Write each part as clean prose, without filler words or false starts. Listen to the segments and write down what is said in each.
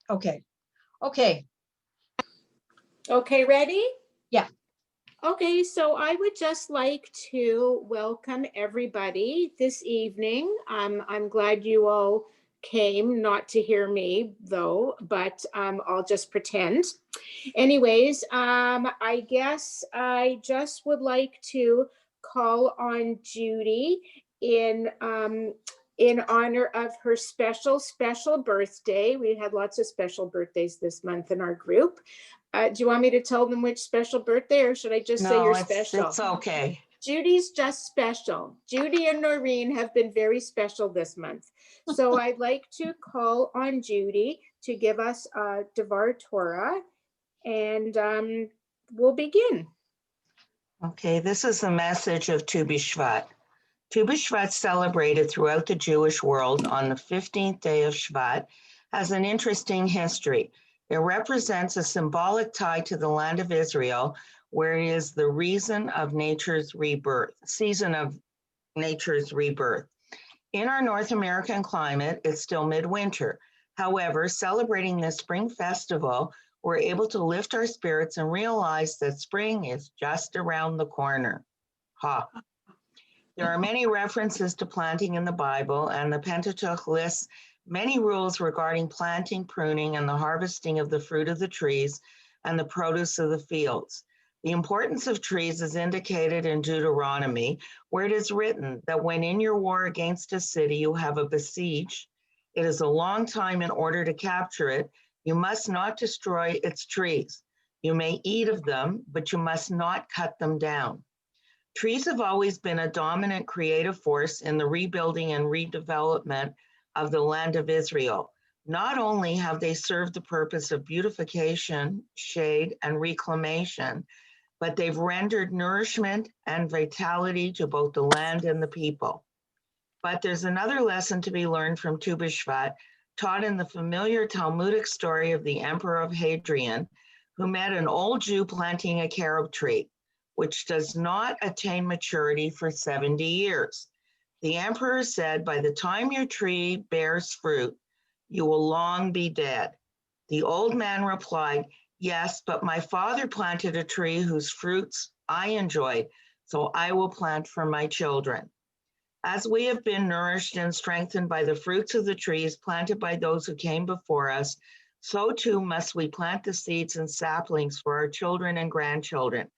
Okay. Okay. Okay, ready? Yeah. Okay, so I would just like to welcome everybody this evening. I'm glad you all came, not to hear me though, but I'll just pretend. Anyways, I guess I just would like to call on Judy in honor of her special birthday. We had lots of special birthdays this month in our group. Do you want me to tell them which special birthday, or should I just say you're special? It's okay. Judy's just special. Judy and Noreen have been very special this month. So I'd like to call on Judy to give us Devar Torah, and we'll begin. Okay, this is the message of Tu B'Shvat. Tu B'Shvat, celebrated throughout the Jewish world on the 15th day of Shvat, has an interesting history. It represents a symbolic tie to the land of Israel, where it is the season of nature's rebirth. In our North American climate, it's still midwinter. However, celebrating this spring festival, we're able to lift our spirits and realize that spring is just around the corner. Ha. There are many references to planting in the Bible, and the Pentateuch lists many rules regarding planting, pruning, and the harvesting of the fruit of the trees and the produce of the fields. The importance of trees is indicated in Deuteronomy, where it is written that when in your war against a city you have a besiege, it is a long time in order to capture it. You must not destroy its trees. You may eat of them, but you must not cut them down. Trees have always been a dominant creative force in the rebuilding and redevelopment of the land of Israel. Not only have they served the purpose of beautification, shade, and reclamation, but they've rendered nourishment and vitality to both the land and the people. But there's another lesson to be learned from Tu B'Shvat, taught in the familiar Talmudic story of the Emperor of Hadrian, who met an old Jew planting a carob tree, which does not attain maturity for 70 years. The emperor said, by the time your tree bears fruit, you will long be dead. The old man replied, yes, but my father planted a tree whose fruits I enjoyed, so I will plant for my children. As we have been nourished and strengthened by the fruits of the trees planted by those who came before us, so too must we plant the seeds and saplings for our children and grandchildren.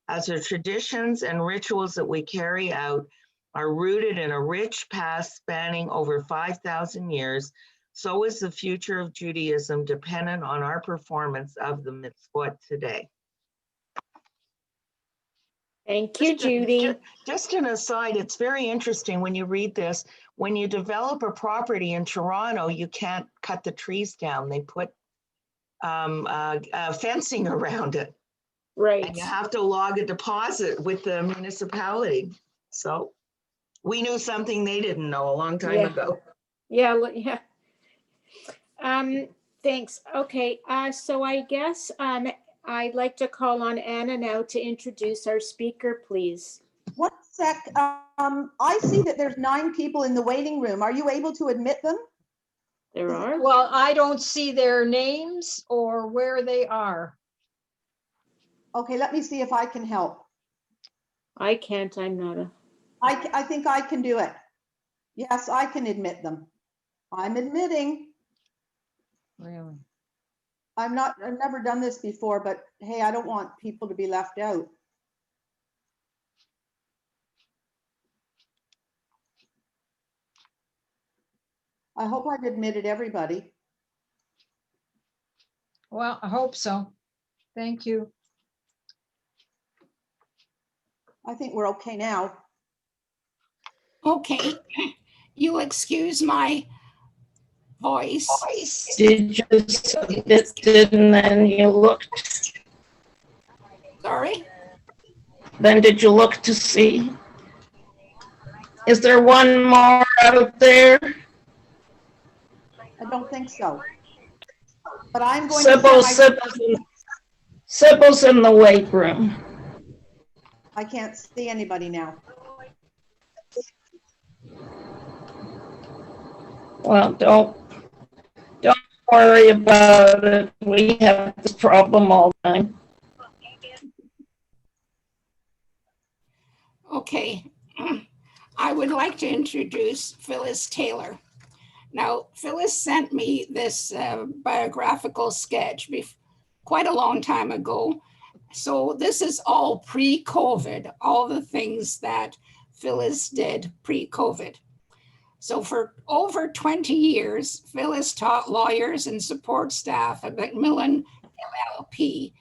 As the traditions and rituals that we carry out are rooted in a rich past spanning over 5,000 years, so is the future of Judaism dependent on our performance of the mitzvot today. Thank you, Judy. Just an aside, it's very interesting when you read this. When you develop a property in Toronto, you can't cut the trees down. They put fencing around it. Right. And you have to log a deposit with the municipality. So we knew something they didn't know a long time ago. Yeah. Thanks. Okay. So I guess I'd like to call on Anna now to introduce our speaker, please. 1 sec. I see that there's 9 people in the waiting room. Are you able to admit them? There are? Well, I don't see their names or where they are. Okay, let me see if I can help. I can't. I'm not a... I think I can do it. Yes, I can admit them. I'm admitting. Really? I've never done this before, but hey, I don't want people to be left out. I hope I've admitted everybody. Well, I hope so. Thank you. I think we're okay now. Okay, you excuse my voice. Did you submit it and then you looked? Sorry? Then did you look to see? Is there one more out there? I don't think so. But I'm going Sybil's in the weight room. I can't see anybody now. Well, don't worry about it. We have this problem all the time. Okay. I would like to introduce Phyllis Taylor. Now, Phyllis sent me this biographical sketch quite a long time ago. So this is all pre-COVID, all the things that Phyllis did pre-COVID. So for over 20 years, Phyllis taught lawyers and support staff at Macmillan LLP,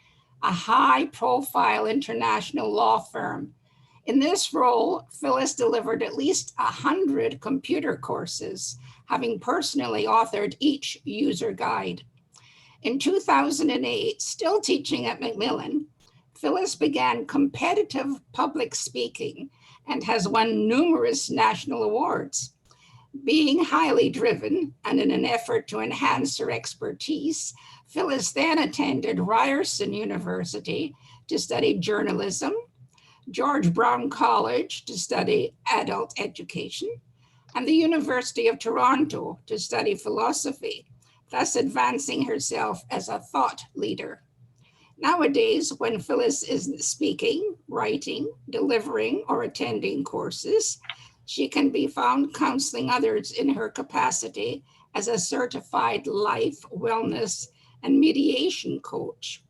a high-profile international law firm. In this role, Phyllis delivered at least 100 computer courses, having personally authored each user guide. In 2008, still teaching at Macmillan, Phyllis began competitive public speaking and has won numerous national awards. Being highly driven and in an effort to enhance her expertise, Phyllis then attended Ryerson University to study journalism, George Brown College to study adult education, and the University of Toronto to study philosophy, thus advancing herself as a thought leader. Nowadays, when Phyllis isn't speaking, writing, delivering, or attending courses, she can be found counseling others in her capacity as a certified life, wellness, and mediation coach.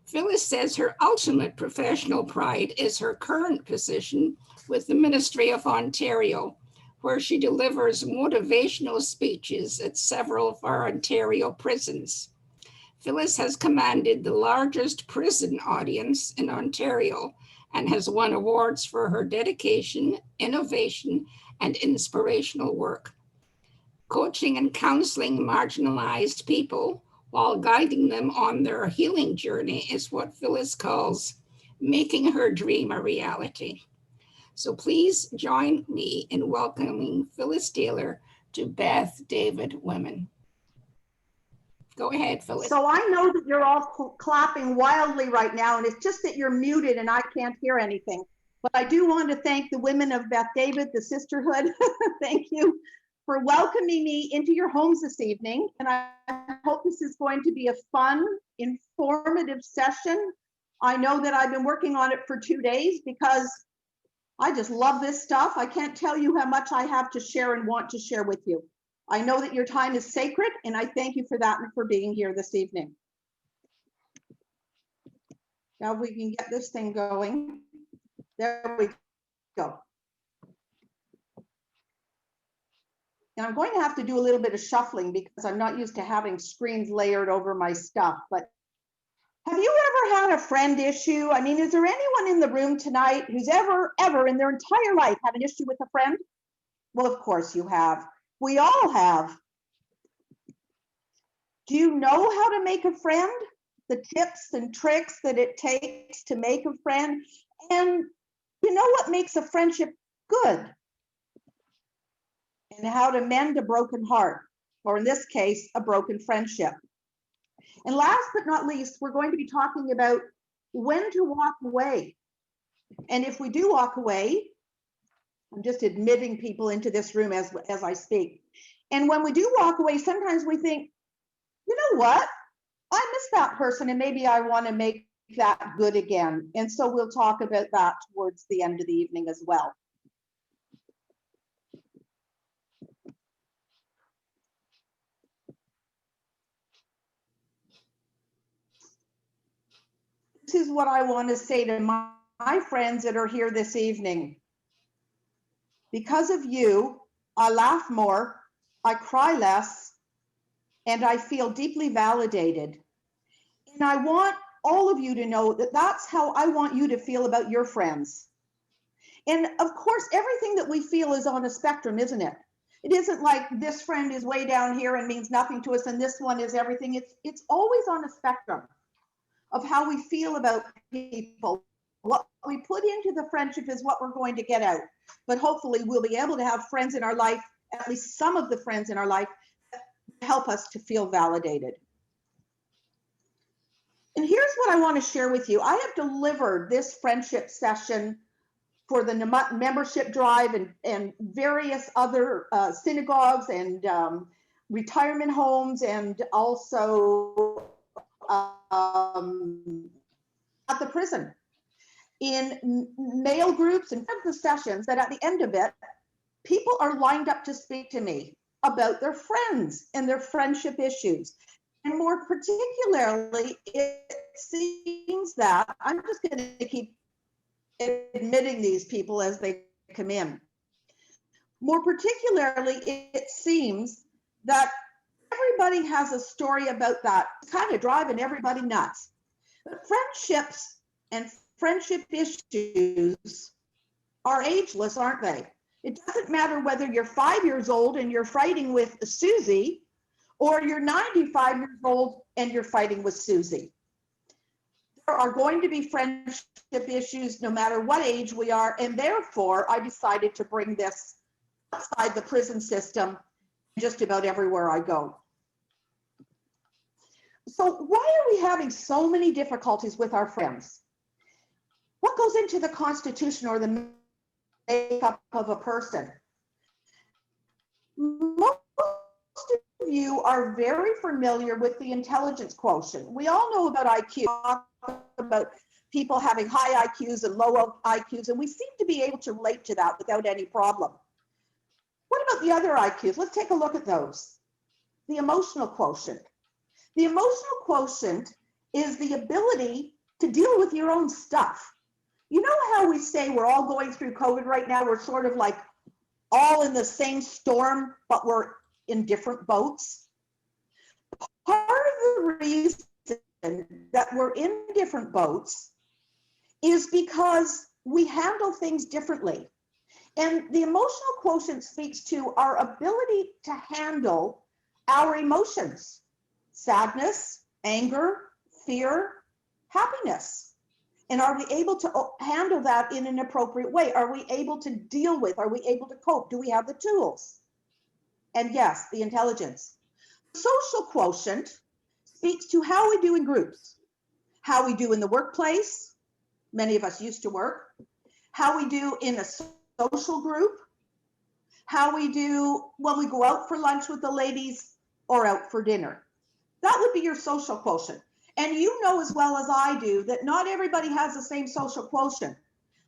Phyllis says her ultimate professional pride is her current position with the Ministry of Ontario, where she delivers motivational speeches at several of our Ontario prisons. Phyllis has commanded the largest prison audience in Ontario and has won awards for her dedication, innovation, and inspirational work. Coaching and counseling marginalized people while guiding them on their healing journey is what Phyllis calls making her dream a reality. So please join me in welcoming Phyllis Taylor to Beth David Women. Go ahead, Phyllis. So I know that you're all clapping wildly right now, and it's just that you're muted and I can't hear anything. But I do want to thank the women of Beth David, the sisterhood. Thank you for welcoming me into your homes this evening. And I hope this is going to be a fun, informative session. I know that I've been working on it for 2 days because I just love this stuff. I can't tell you how much I have to share and want to share with you. I know that your time is sacred, and I thank you for that and for being here this evening. Now we can get this thing going. There we go. Now I'm going to have to do a little bit of shuffling because I'm not used to having screens layered over my stuff, but have you ever had a friend issue? I mean, is there anyone in the room tonight who's ever in their entire life had an issue with a friend? Well, of course you have. We all have. Do you know how to make a friend? The tips and tricks that it takes to make a friend? And you know what makes a friendship good? And how to mend a broken heart, or in this case, a broken friendship. And last but not least, we're going to be talking about when to walk away. And if we do walk away, I'm just admitting people into this room as I speak. And when we do walk away, sometimes we think, you know what? I miss that person and maybe I want to make that good again. And so we'll talk about that towards the end of the evening as well. This is what I want to say to my friends that are here this evening. Because of you, I laugh more, I cry less, and I feel deeply validated. And I want all of you to know that that's how I want you to feel about your friends. And of course, everything that we feel is on a spectrum, isn't it? It isn't like this friend is way down here and means nothing to us and this one is everything. It's always on a spectrum of how we feel about people. What we put into the friendship is what we're going to get out. But hopefully we'll be able to have friends in our life, at least some of the friends in our life, that help us to feel validated. And here's what I want to share with you. I have delivered this friendship session for the membership drive and various other synagogues and retirement homes and also at the prison, in male groups and the sessions, that at the end of it, people are lined up to speak to me about their friends and their friendship issues. And more particularly, it seems that, I'm just going to keep admitting these people as they come in. More particularly, it seems that everybody has a story about that. It's kind of driving everybody nuts. But friendships and friendship issues are ageless, aren't they? It doesn't matter whether you're 5 years old and you're fighting with Susie, or you're 95 years old and you're fighting with Susie. There are going to be friendship issues no matter what age we are, and therefore I decided to bring this outside the prison system just about everywhere I go. So why are we having so many difficulties with our friends? What goes into the Constitution or the makeup of a person? Most of you are very familiar with the intelligence quotient. We all know about IQ, about people having high IQs and low IQs, and we seem to be able to relate to that without any problem. What about the other IQs? Let's take a look at those. The emotional quotient. The emotional quotient is the ability to deal with your own stuff. You know how we say we're all going through COVID right now? We're sort of like all in the same storm, but we're in different boats. Part of the reason that we're in different boats is because we handle things differently. And the emotional quotient speaks to our ability to handle our emotions: sadness, anger, fear, happiness. And are we able to handle that in an appropriate way? Are we able to deal with, are we able to cope? Do we have the tools? And yes, the intelligence. Social quotient speaks to how we do in groups, how we do in the workplace. Many of us used to work. How we do in a social group, how we do when we go out for lunch with the ladies or out for dinner. That would be your social quotient. And you know as well as I do that not everybody has the same social quotient.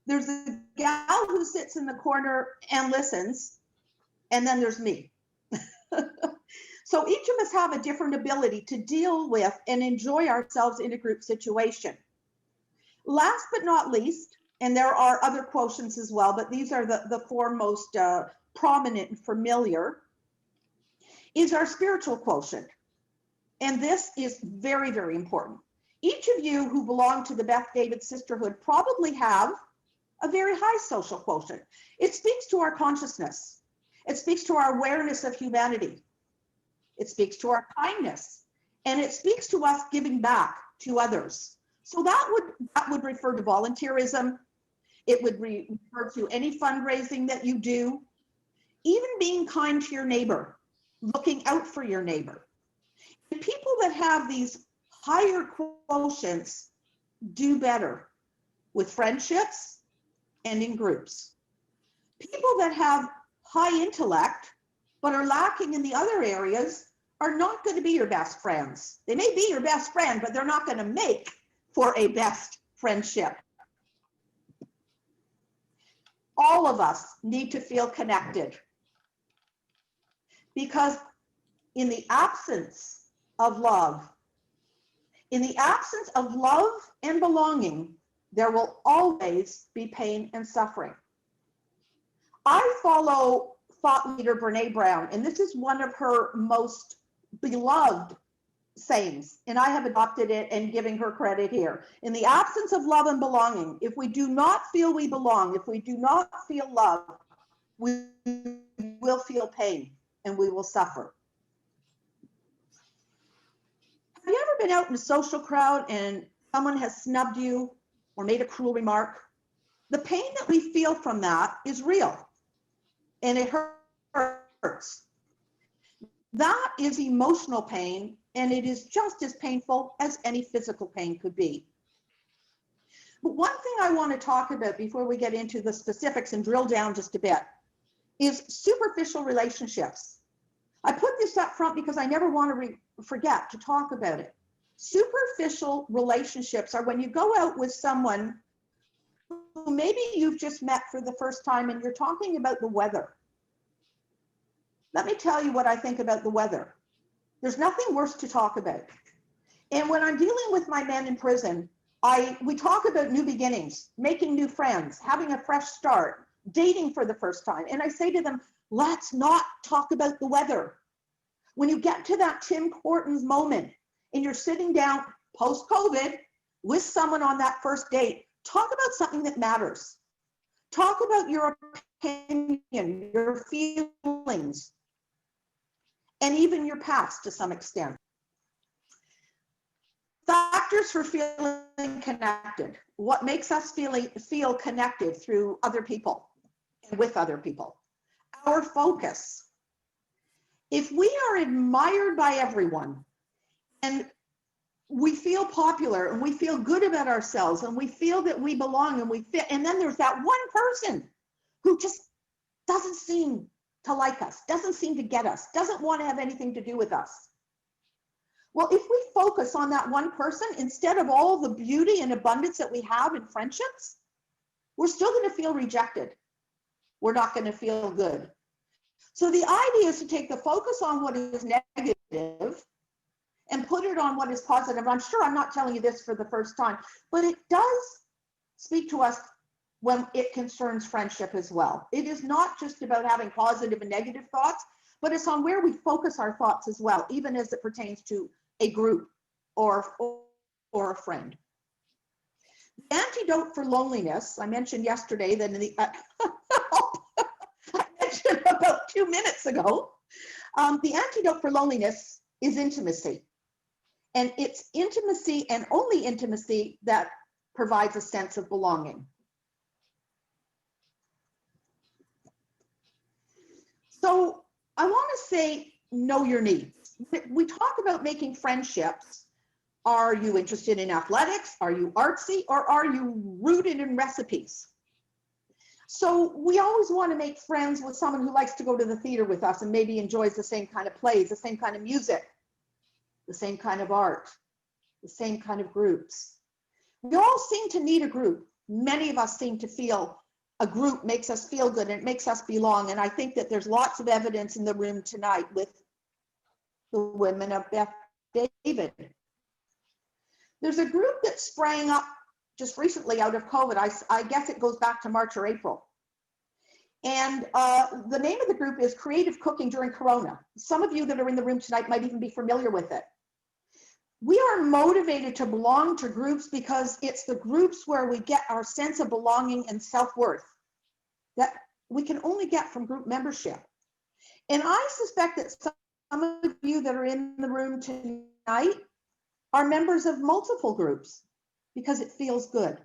There's a gal who sits in the corner and listens, and then there's me. So each of us have a different ability to deal with and enjoy ourselves in a group situation. Last but not least, and there are other quotients as well, but these are the four most prominent and familiar, is our spiritual quotient. And this is very, very important. Each of you who belong to the Beth David Sisterhood probably have a very high social quotient. It speaks to our consciousness. It speaks to our awareness of humanity. It speaks to our kindness. And it speaks to us giving back to others. So that would refer to volunteerism. It would refer to any fundraising that you do, even being kind to your neighbor, looking out for your neighbor. And people that have these higher quotients do better with friendships and in groups. People that have high intellect but are lacking in the other areas are not going to be your best friends. They may be your best friend, but they're not going to make for a best friendship. All of us need to feel connected, because in the absence of love, and belonging, there will always be pain and suffering. I follow thought leader Brene Brown, and this is one of her most beloved sayings, and I have adopted it and giving her credit here. In the absence of love and belonging, if we do not feel we belong, if we do not feel love, we will feel pain and we will suffer. Have you ever been out in a social crowd and someone has snubbed you or made a cruel remark? The pain that we feel from that is real, and it hurts. That is emotional pain, and it is just as painful as any physical pain could be. But one thing I want to talk about before we get into the specifics and drill down just a bit is superficial relationships. I put this up front because I never want to forget to talk about it. Superficial relationships are when you go out with someone who maybe you've just met for the first time and you're talking about the weather. Let me tell you what I think about the weather. There's nothing worse to talk about. And when I'm dealing with my men in prison, we talk about new beginnings, making new friends, having a fresh start, dating for the first time. And I say to them, let's not talk about the weather. When you get to that Tim Hortons moment and you're sitting down post-COVID with someone on that first date, talk about something that matters. Talk about your opinion, your feelings, and even your past to some extent. Factors for feeling connected. What makes us feel connected through other people and with other people? Our focus. If we are admired by everyone and we feel popular and we feel good about ourselves and we feel that we belong and we fit, and then there's that one person who just doesn't seem to like us, doesn't seem to get us, doesn't want to have anything to do with us. Well, if we focus on that one person instead of all the beauty and abundance that we have in friendships, we're still going to feel rejected. We're not going to feel good. So the idea is to take the focus on what is negative and put it on what is positive. I'm sure I'm not telling you this for the first time, but it does speak to us when it concerns friendship as well. It is not just about having positive and negative thoughts, but it's on where we focus our thoughts as well, even as it pertains to a group or a friend. The antidote for loneliness, I mentioned yesterday that in the, I mentioned about 2 minutes ago, the antidote for loneliness is intimacy. And it's intimacy and only intimacy that provides a sense of belonging. So I want to say, know your needs. We talk about making friendships. Are you interested in athletics? Are you artsy? Or are you rooted in recipes? So we always want to make friends with someone who likes to go to the theater with us and maybe enjoys the same kind of plays, the same kind of music, the same kind of art, the same kind of groups. We all seem to need a group. Many of us seem to feel a group makes us feel good and it makes us belong. And I think that there's lots of evidence in the room tonight with the women of Beth David. There's a group that sprang up just recently out of COVID. I guess it goes back to March or April. And the name of the group is Creative Cooking During Corona. Some of you that are in the room tonight might even be familiar with it. We are motivated to belong to groups because it's the groups where we get our sense of belonging and self-worth that we can only get from group membership. And I suspect that some of you that are in the room tonight are members of multiple groups because it feels good.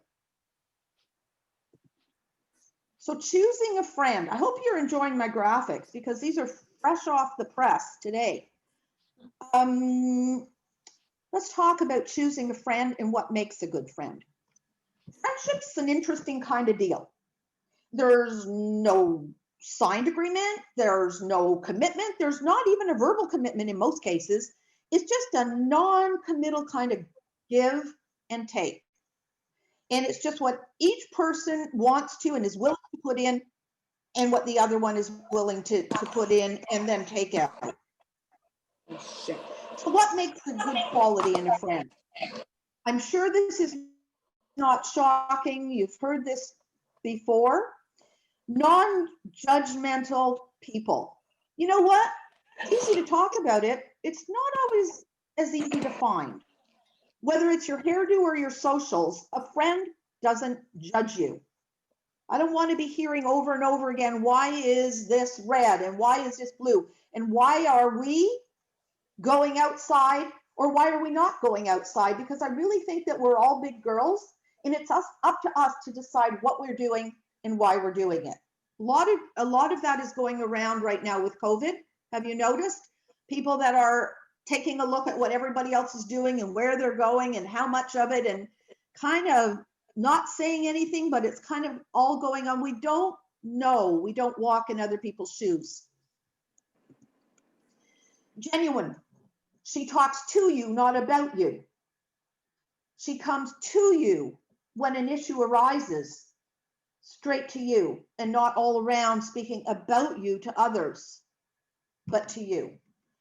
So choosing a friend, I hope you're enjoying my graphics because these are fresh off the press today. Let's talk about choosing a friend and what makes a good friend. Friendship's an interesting kind of deal. There's no signed agreement, there's no commitment, there's not even a verbal commitment in most cases. It's just a non-committal kind of give and take. And it's just what each person wants to and is willing to put in and what the other one is willing to put in and then take out. So what makes a good quality in a friend? I'm sure this is not shocking. You've heard this before. Non-judgmental people. You know what? It's easy to talk about it. It's not always as easy to find. Whether it's your hairdo or your socials, a friend doesn't judge you. I don't want to be hearing over and over again, why is this red and why is this blue? And why are we going outside or why are we not going outside? Because I really think that we're all big girls and it's up to us to decide what we're doing and why we're doing it. A lot of that is going around right now with COVID. Have you noticed? People that are taking a look at what everybody else is doing and where they're going and how much of it and kind of not saying anything, but it's kind of all going on. We don't know. We don't walk in other people's shoes. Genuine. She talks to you, not about you. She comes to you when an issue arises, straight to you, and not all around speaking about you to others, but to you.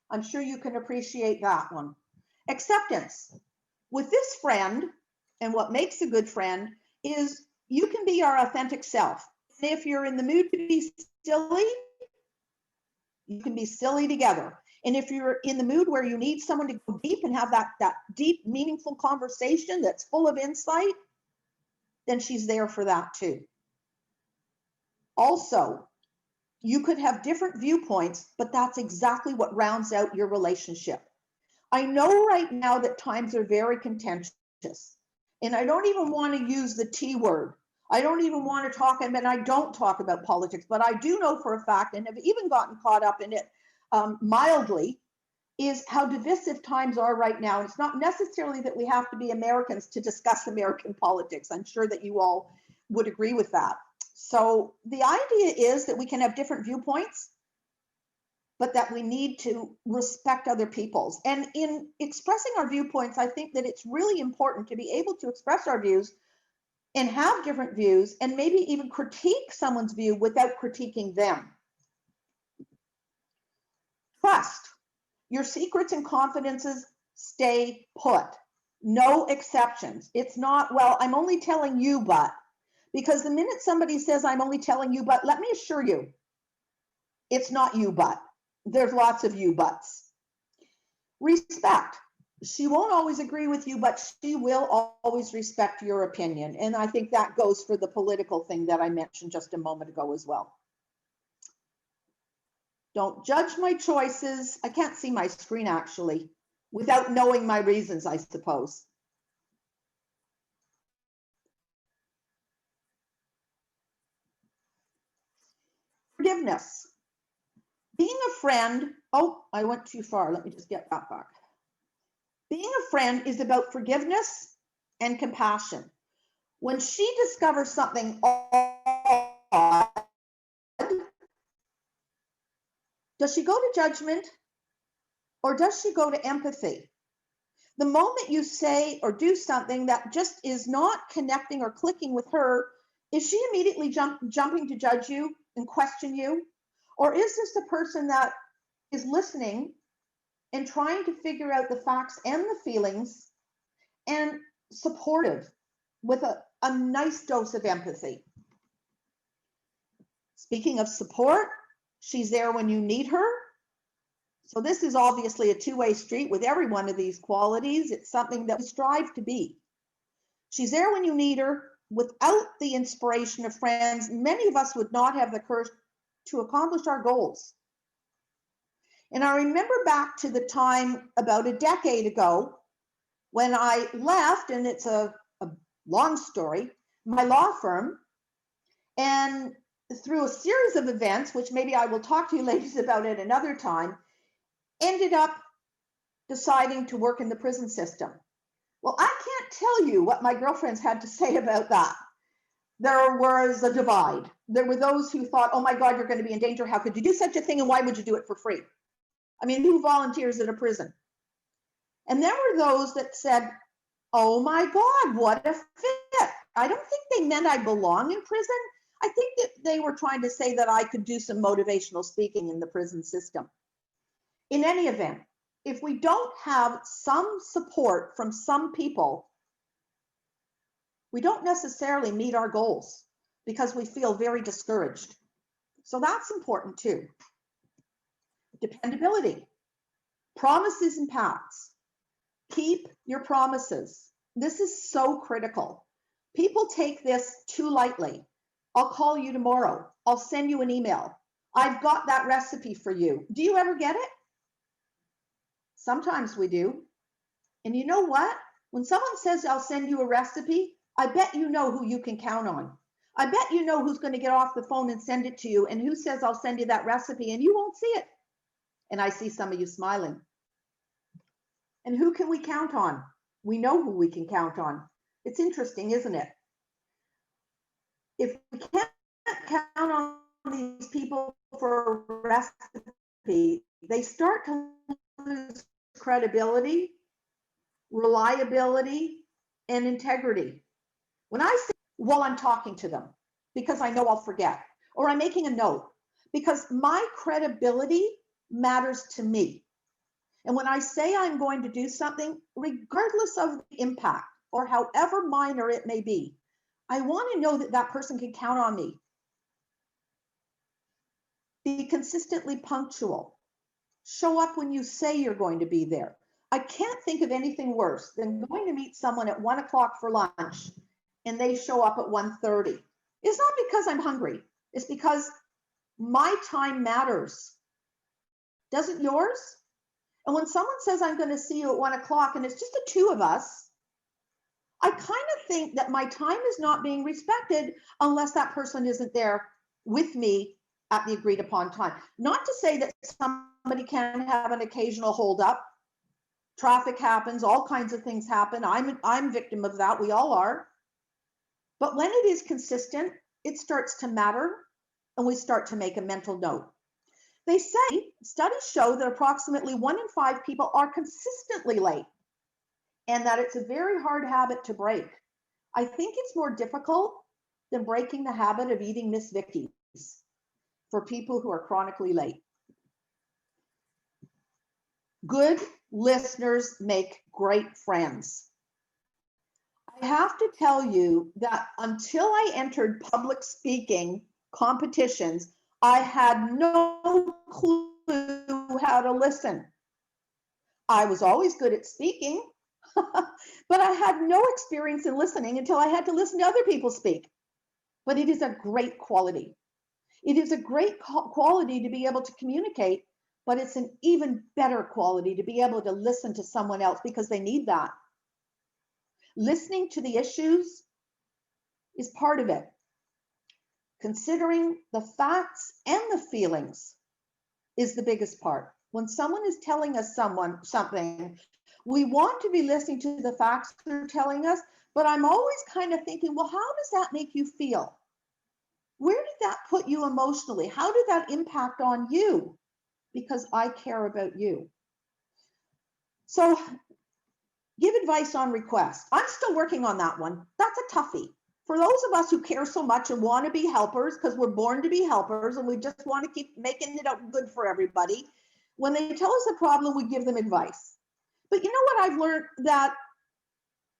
I'm sure you can appreciate that one. Acceptance. With this friend, and what makes a good friend is you can be your authentic self. And if you're in the mood to be silly, you can be silly together. And if you're in the mood where you need someone to go deep and have that deep, meaningful conversation that's full of insight, then she's there for that too. Also, you could have different viewpoints, but that's exactly what rounds out your relationship. I know right now that times are very contentious, and I don't even want to use the T word. I don't even want to talk, and I don't talk about politics, but I do know for a fact, and have even gotten caught up in it mildly, is how divisive times are right now. And it's not necessarily that we have to be Americans to discuss American politics. I'm sure that you all would agree with that. So the idea is that we can have different viewpoints, but that we need to respect other people's. And in expressing our viewpoints, I think that it's really important to be able to express our views and have different views, and maybe even critique someone's view without critiquing them. Trust. Your secrets and confidences stay put. No exceptions. It's not, well, I'm only telling you, but. Because the minute somebody says, I'm only telling you, but, let me assure you, it's not you, but. There's lots of you, buts. Respect. She won't always agree with you, but she will always respect your opinion. And I think that goes for the political thing that I mentioned just a moment ago as well. Don't judge my choices. I can't see my screen actually, without knowing my reasons, I suppose. Forgiveness. Being a friend, oh, I went too far. Let me just get that back. Being a friend is about forgiveness and compassion. When she discovers something odd, does she go to judgment or does she go to empathy? The moment you say or do something that just is not connecting or clicking with her, is she immediately jumping to judge you and question you? Or is this a person that is listening and trying to figure out the facts and the feelings and supportive with a nice dose of empathy? Speaking of support, she's there when you need her. So this is obviously a two-way street with every one of these qualities. It's something that we strive to be. She's there when you need her. Without the inspiration of friends, many of us would not have the courage to accomplish our goals. And I remember back to the time about a decade ago when I left, and it's a long story, my law firm, and through a series of events, which maybe I will talk to you ladies about at another time, ended up deciding to work in the prison system. Well, I can't tell you what my girlfriends had to say about that. There was a divide. There were those who thought, oh my God, you're going to be in danger. How could you do such a thing? And why would you do it for free? I mean, who volunteers at a prison? And there were those that said, oh my God, what a fit. I don't think they meant I belong in prison. I think that they were trying to say that I could do some motivational speaking in the prison system. In any event, if we don't have some support from some people, we don't necessarily meet our goals because we feel very discouraged. So that's important too. Dependability, promises and paths. Keep your promises. This is so critical. People take this too lightly. I'll call you tomorrow. I'll send you an email. I've got that recipe for you. Do you ever get it? Sometimes we do. And you know what? When someone says, I'll send you a recipe, I bet you know who you can count on. I bet you know who's going to get off the phone and send it to you, and who says, I'll send you that recipe, and you won't see it. And I see some of you smiling. And who can we count on? We know who we can count on. It's interesting, isn't it? If we can't count on these people for a recipe, they start to lose credibility, reliability, and integrity. When I say while I'm talking to them, because I know I'll forget, or I'm making a note, because my credibility matters to me. And when I say I'm going to do something, regardless of the impact or however minor it may be, I want to know that that person can count on me. Be consistently punctual. Show up when you say you're going to be there. I can't think of anything worse than going to meet someone at 1 o'clock for lunch and they show up at 1:30. It's not because I'm hungry. It's because my time matters. Doesn't yours? And when someone says, I'm going to see you at 1 o'clock and it's just the two of us, I kind of think that my time is not being respected unless that person isn't there with me at the agreed upon time. Not to say that somebody can have an occasional hold up. Traffic happens, all kinds of things happen. I'm victim of that. We all are. But when it is consistent, it starts to matter and we start to make a mental note. They say, studies show that approximately 1 in 5 people are consistently late and that it's a very hard habit to break. I think it's more difficult than breaking the habit of eating Miss Vickies for people who are chronically late. Good listeners make great friends. I have to tell you that until I entered public speaking competitions, I had no clue how to listen. I was always good at speaking, but I had no experience in listening until I had to listen to other people speak. But it is a great quality. It is a great quality to be able to communicate, but it's an even better quality to be able to listen to someone else because they need that. Listening to the issues is part of it. Considering the facts and the feelings is the biggest part. When someone is telling us something, we want to be listening to the facts they're telling us, but I'm always kind of thinking, well, how does that make you feel? Where did that put you emotionally? How did that impact on you? Because I care about you. So give advice on request. I'm still working on that one. That's a toughie. For those of us who care so much and want to be helpers, because we're born to be helpers and we just want to keep making it out good for everybody, when they tell us a problem, we give them advice. But you know what I've learned? That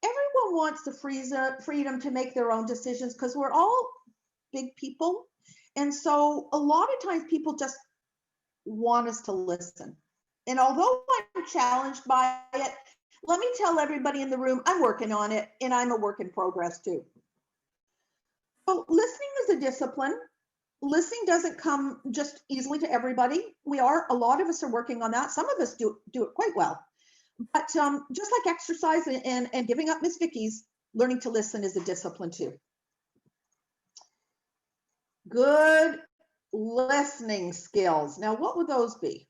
everyone wants the freedom to make their own decisions because we're all big people. And so a lot of times people just want us to listen. And although I'm challenged by it, let me tell everybody in the room, I'm working on it and I'm a work in progress too. So listening is a discipline. Listening doesn't come just easily to everybody. A lot of us are working on that. Some of us do it quite well. But just like exercise and giving up Miss Vickies, learning to listen is a discipline too. Good listening skills. Now, what would those be?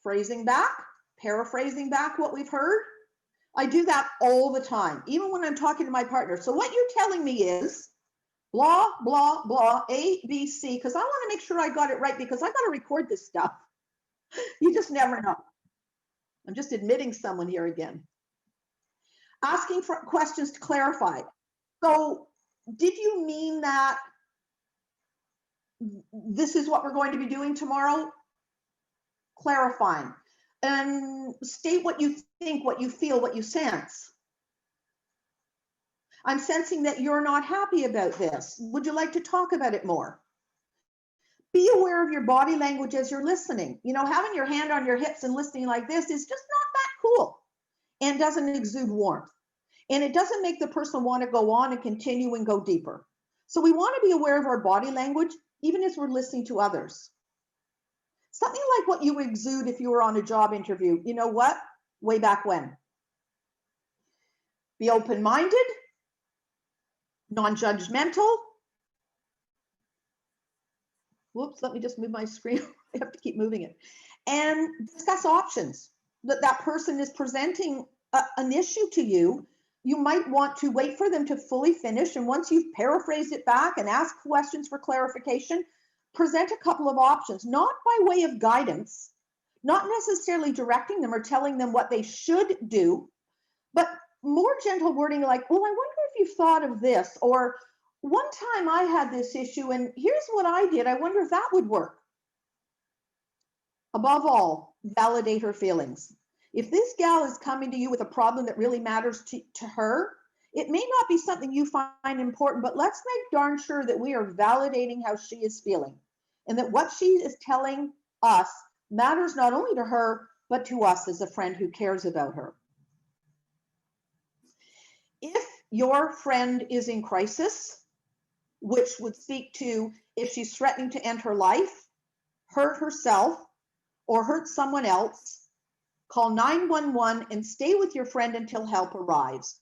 Phrasing back, paraphrasing back what we've heard. I do that all the time, even when I'm talking to my partner. So what you're telling me is blah, blah, blah, A, B, C, because I want to make sure I got it right because I got to record this stuff. You just never know. I'm just admitting someone here again. Asking for questions to clarify. So did you mean that this is what we're going to be doing tomorrow? Clarifying. And state what you think, what you feel, what you sense. I'm sensing that you're not happy about this. Would you like to talk about it more? Be aware of your body language as you're listening. You know, having your hand on your hips and listening like this is just not that cool and doesn't exude warmth. And it doesn't make the person want to go on and continue and go deeper. So we want to be aware of our body language, even as we're listening to others. Something like what you exude if you were on a job interview. You know what? Way back when. Be open-minded, non-judgmental. Whoops, let me just move my screen. I have to keep moving it. And discuss options. That person is presenting an issue to you. You might want to wait for them to fully finish. And once you've paraphrased it back and asked questions for clarification, present a couple of options, not by way of guidance, not necessarily directing them or telling them what they should do, but more gentle wording like, well, I wonder if you've thought of this, or one time I had this issue and here's what I did. I wonder if that would work. Above all, validate her feelings. If this gal is coming to you with a problem that really matters to her, it may not be something you find important, but let's make darn sure that we are validating how she is feeling and that what she is telling us matters not only to her, but to us as a friend who cares about her. If your friend is in crisis, which would speak to if she's threatening to end her life, hurt herself, or hurt someone else, call 911 and stay with your friend until help arrives.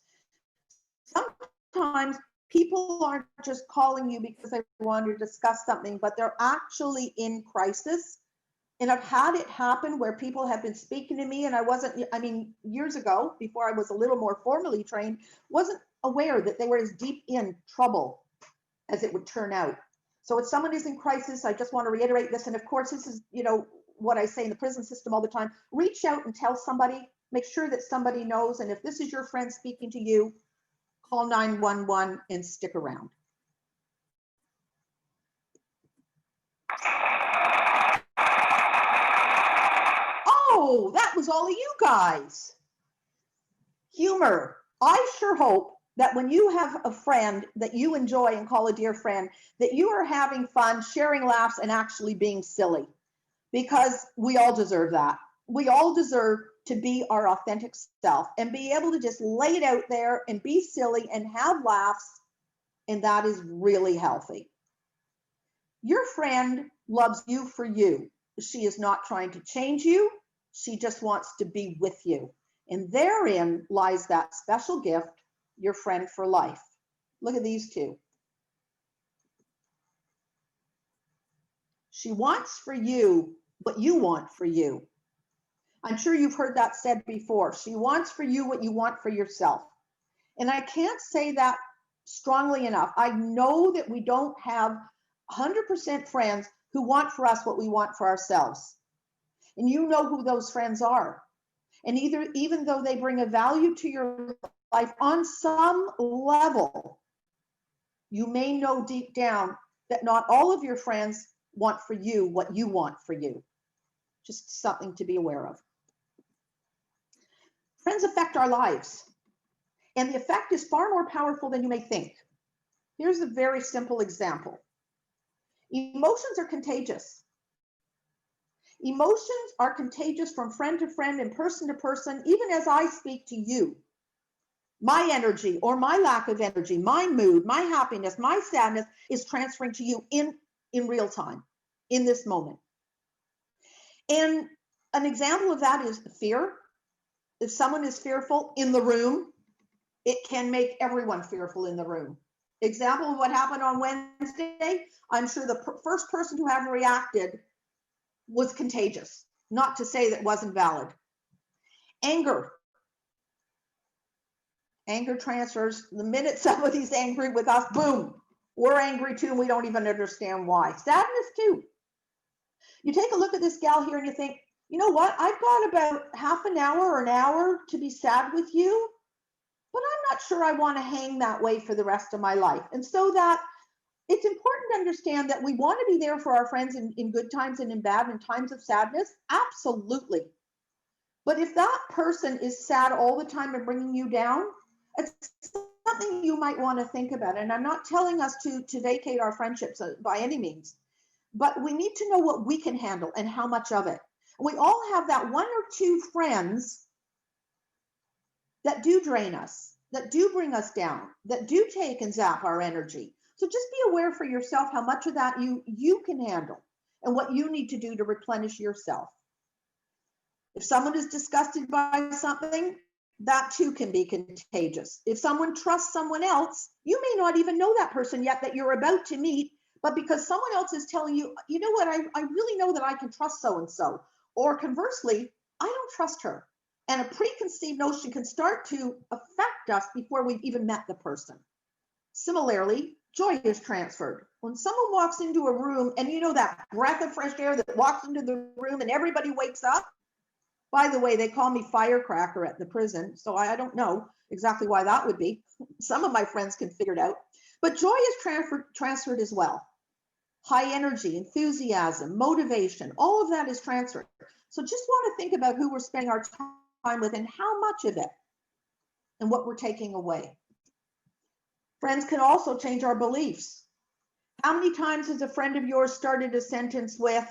Sometimes people aren't just calling you because they want to discuss something, but they're actually in crisis. And I've had it happen where people have been speaking to me and years ago, before I was a little more formally trained, wasn't aware that they were as deep in trouble as it would turn out. So if someone is in crisis, I just want to reiterate this. And of course, this is, what I say in the prison system all the time, reach out and tell somebody, make sure that somebody knows. And if this is your friend speaking to you, call 911 and stick around. Oh, that was all of you guys. Humor. I sure hope that when you have a friend that you enjoy and call a dear friend, that you are having fun, sharing laughs, and actually being silly, because we all deserve that. We all deserve to be our authentic self and be able to just lay it out there and be silly and have laughs, and that is really healthy. Your friend loves you for you. She is not trying to change you. She just wants to be with you. And therein lies that special gift, your friend for life. Look at these two. She wants for you what you want for you. I'm sure you've heard that said before. She wants for you what you want for yourself. And I can't say that strongly enough. I know that we don't have 100% friends who want for us what we want for ourselves. And you know who those friends are. And even though they bring a value to your life on some level, you may know deep down that not all of your friends want for you what you want for you. Just something to be aware of. Friends affect our lives, and the effect is far more powerful than you may think. Here's a very simple example. Emotions are contagious. Emotions are contagious from friend to friend and person to person, even as I speak to you. My energy or my lack of energy, my mood, my happiness, my sadness is transferring to you in real time, in this moment. And an example of that is fear. If someone is fearful in the room, it can make everyone fearful in the room. Example of what happened on Wednesday, I'm sure the first person to have reacted was contagious, not to say that wasn't valid. Anger. Anger transfers. The minute somebody's angry with us, boom, we're angry too, and we don't even understand why. Sadness too. You take a look at this gal here and you think, you know what? I've got about half an hour or an hour to be sad with you, but I'm not sure I want to hang that way for the rest of my life. And so that it's important to understand that we want to be there for our friends in good times and in bad, in times of sadness. Absolutely. But if that person is sad all the time and bringing you down, it's something you might want to think about. And I'm not telling us to vacate our friendships by any means, but we need to know what we can handle and how much of it. We all have that one or two friends that do drain us, that do bring us down, that do take and zap our energy. So just be aware for yourself how much of that you can handle and what you need to do to replenish yourself. If someone is disgusted by something, that too can be contagious. If someone trusts someone else, you may not even know that person yet that you're about to meet, but because someone else is telling you, you know what, I really know that I can trust so-and-so. Or conversely, I don't trust her. And a preconceived notion can start to affect us before we've even met the person. Similarly, joy is transferred. When someone walks into a room and you know that breath of fresh air that walks into the room and everybody wakes up. By the way, they call me firecracker at the prison, so I don't know exactly why that would be. Some of my friends can figure it out. But joy is transferred as well. High energy, enthusiasm, motivation, all of that is transferred. So just want to think about who we're spending our time with and how much of it and what we're taking away. Friends can also change our beliefs. How many times has a friend of yours started a sentence with,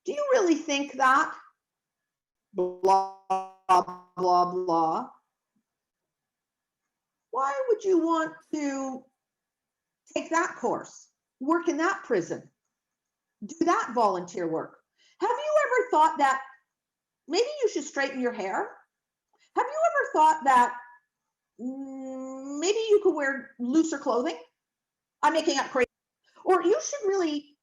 do you really think that? Blah, blah, blah. Why would you want to take that course, work in that prison, do that volunteer work? Have you ever thought that maybe you should straighten your hair? Have you ever thought that maybe you could wear looser clothing? I'm making up crazy. Or you should really,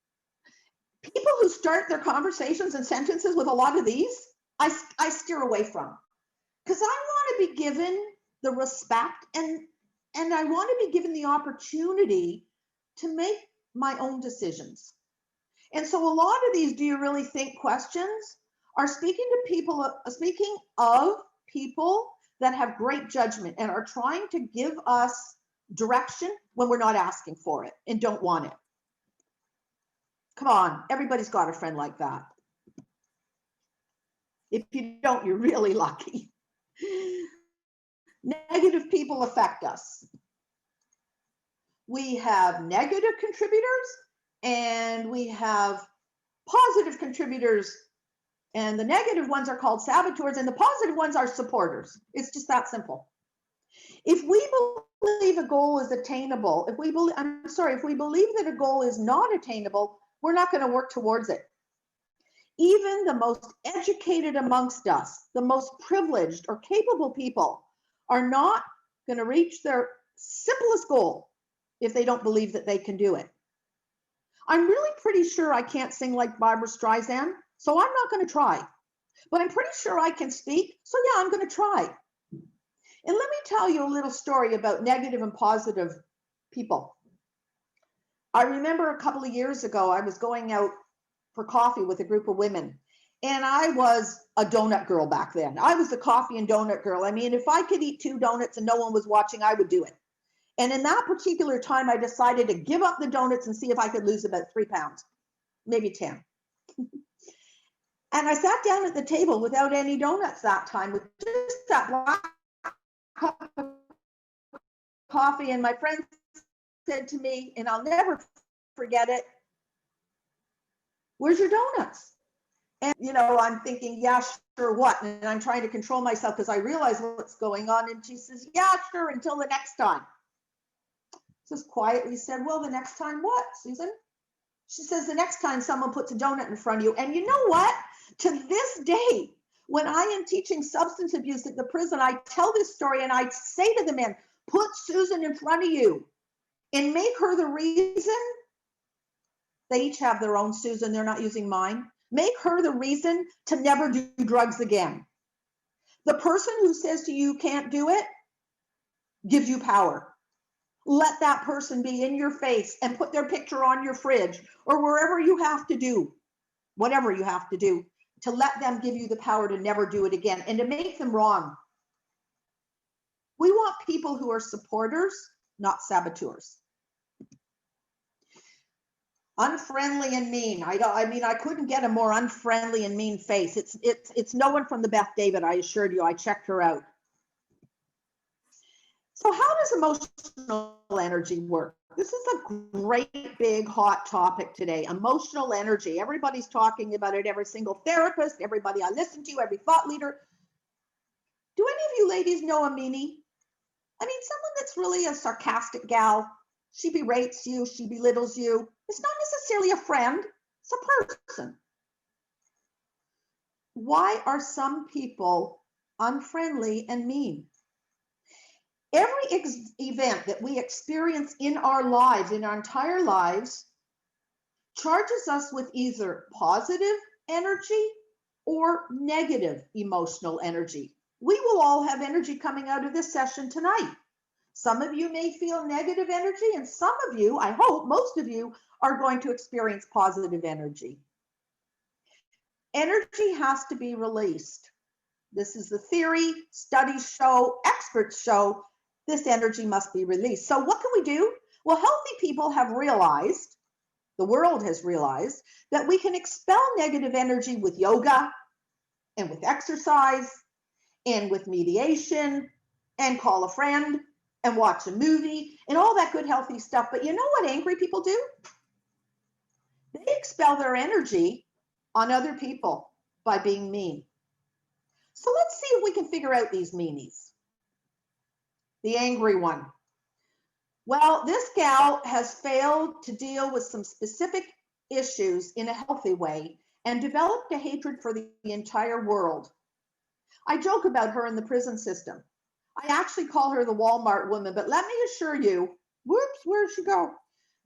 people who start their conversations and sentences with a lot of these, I steer away from, because I want to be given the respect and I want to be given the opportunity to make my own decisions. And so a lot of these do you really think questions are speaking of people that have great judgment and are trying to give us direction when we're not asking for it and don't want it. Come on, everybody's got a friend like that. If you don't, you're really lucky. Negative people affect us. We have negative contributors and we have positive contributors, and the negative ones are called saboteurs and the positive ones are supporters. It's just that simple. If we believe a goal is attainable, if we believe that a goal is not attainable, we're not going to work towards it. Even the most educated amongst us, the most privileged or capable people, are not going to reach their simplest goal if they don't believe that they can do it. I'm really pretty sure I can't sing like Barbara Streisand, so I'm not going to try. But I'm pretty sure I can speak, so yeah, I'm going to try. And let me tell you a little story about negative and positive people. I remember a couple of years ago, I was going out for coffee with a group of women, and I was a donut girl back then. I was the coffee and donut girl. I mean, if I could eat 2 donuts and no one was watching, I would do it. And in that particular time, I decided to give up the donuts and see if I could lose about 3 pounds, maybe 10. And I sat down at the table without any donuts that time, with just that black cup of coffee. And my friend said to me, and I'll never forget it, "Where's your donuts?" And, you know, I'm thinking, yeah, sure, what? And I'm trying to control myself because I realize what's going on. And she says, yeah, sure, until the next time. Just quietly said, well, the next time what, Susan? She says, the next time someone puts a donut in front of you. And you know what? To this day, when I am teaching substance abuse at the prison, I tell this story and I say to the men, put Susan in front of you and make her the reason. They each have their own Susan. They're not using mine. Make her the reason to never do drugs again. The person who says to you can't do it gives you power. Let that person be in your face and put their picture on your fridge or wherever you have to do, whatever you have to do, to let them give you the power to never do it again and to make them wrong. We want people who are supporters, not saboteurs. Unfriendly and mean. I mean, I couldn't get a more unfriendly and mean face. It's no one from the Beth David, I assured you. I checked her out. So how does emotional energy work? This is a great big hot topic today. Emotional energy. Everybody's talking about it. Every single therapist, everybody I listen to, every thought leader. Do any of you ladies know a meanie? I mean, someone that's really a sarcastic gal. She berates you, she belittles you. It's not necessarily a friend, it's a person. Why are some people unfriendly and mean? Every event that we experience in our lives, in our entire lives, charges us with either positive energy or negative emotional energy. We will all have energy coming out of this session tonight. Some of you may feel negative energy, and some of you, I hope most of you, are going to experience positive energy. Energy has to be released. This is the theory. Studies show, experts show, this energy must be released. So what can we do? Well, healthy people have realized, the world has realized, that we can expel negative energy with yoga and with exercise and with mediation and call a friend and watch a movie and all that good healthy stuff. But you know what angry people do? They expel their energy on other people by being mean. So let's see if we can figure out these meanies. The angry one. Well, this gal has failed to deal with some specific issues in a healthy way and developed a hatred for the entire world. I joke about her in the prison system. I actually call her the Walmart woman, but let me assure you, whoops, where'd she go?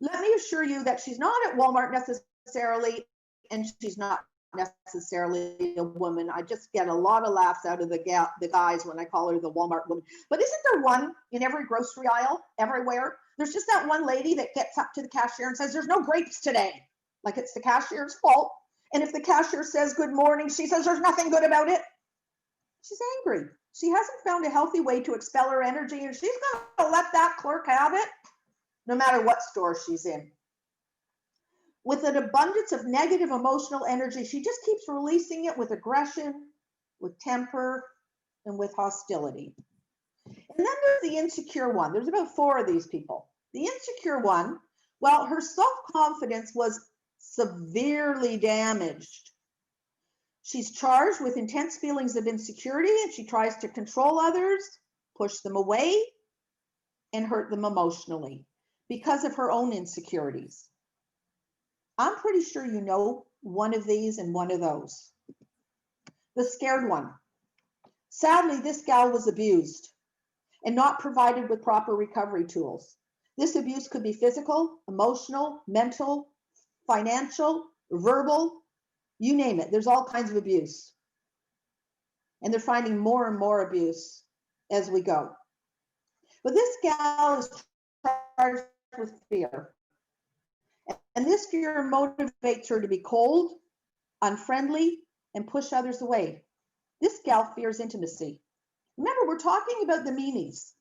Let me assure you that she's not at Walmart necessarily, and she's not necessarily a woman. I just get a lot of laughs out of the guys when I call her the Walmart woman. But isn't there one in every grocery aisle, everywhere? There's just that one lady that gets up to the cashier and says, there's no grapes today. Like it's the cashier's fault. And if the cashier says good morning, she says there's nothing good about it. She's angry. She hasn't found a healthy way to expel her energy, and she's going to let that clerk have it no matter what store she's in. With an abundance of negative emotional energy, she just keeps releasing it with aggression, with temper, and with hostility. And then there's the insecure one. There's about 4 of these people. The insecure one, well, her self-confidence was severely damaged. She's charged with intense feelings of insecurity, and she tries to control others, push them away, and hurt them emotionally because of her own insecurities. I'm pretty sure you know one of these and one of those. The scared one. Sadly, this gal was abused and not provided with proper recovery tools. This abuse could be physical, emotional, mental, financial, verbal, you name it. There's all kinds of abuse. And they're finding more and more abuse as we go. But this gal is charged with fear. And this fear motivates her to be cold, unfriendly, and push others away. This gal fears intimacy. Remember, we're talking about the meanies.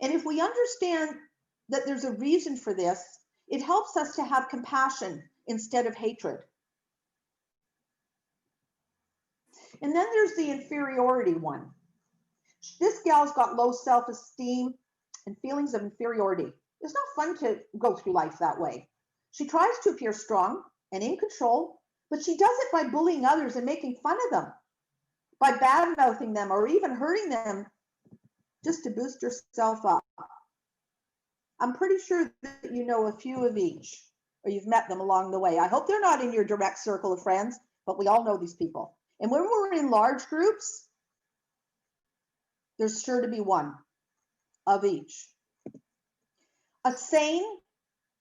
And if we understand that there's a reason for this, it helps us to have compassion instead of hatred. And then there's the inferiority one. This gal's got low self-esteem and feelings of inferiority. It's not fun to go through life that way. She tries to appear strong and in control, but she does it by bullying others and making fun of them, by bad-mouthing them or even hurting them just to boost herself up. I'm pretty sure that you know a few of each, or you've met them along the way. I hope they're not in your direct circle of friends, but we all know these people. And when we're in large groups, there's sure to be one of each. A sane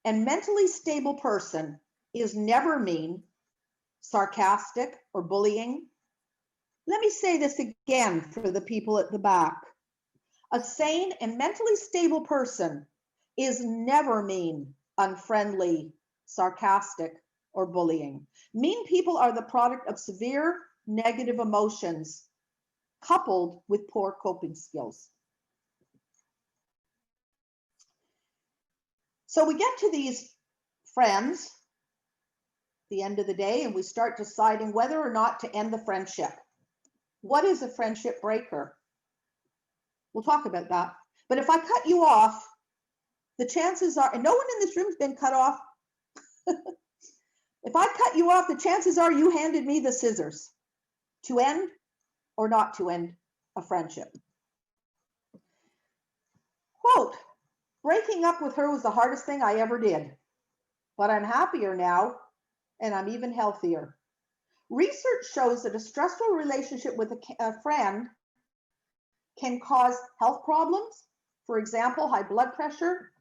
and mentally stable person is never mean, sarcastic, or bullying. Let me say this again for the people at the back. A sane and mentally stable person is never mean, unfriendly, sarcastic, or bullying. Mean people are the product of severe negative emotions coupled with poor coping skills. So we get to these friends at the end of the day, and we start deciding whether or not to end the friendship. What is a friendship breaker? We'll talk about that. But if I cut you off, the chances are, and no one in this room has been cut off. If I cut you off, the chances are you handed me the scissors to end or not to end a friendship. Quote, breaking up with her was the hardest thing I ever did, but I'm happier now and I'm even healthier. Research shows that a stressful relationship with a friend can cause health problems, for example, high blood pressure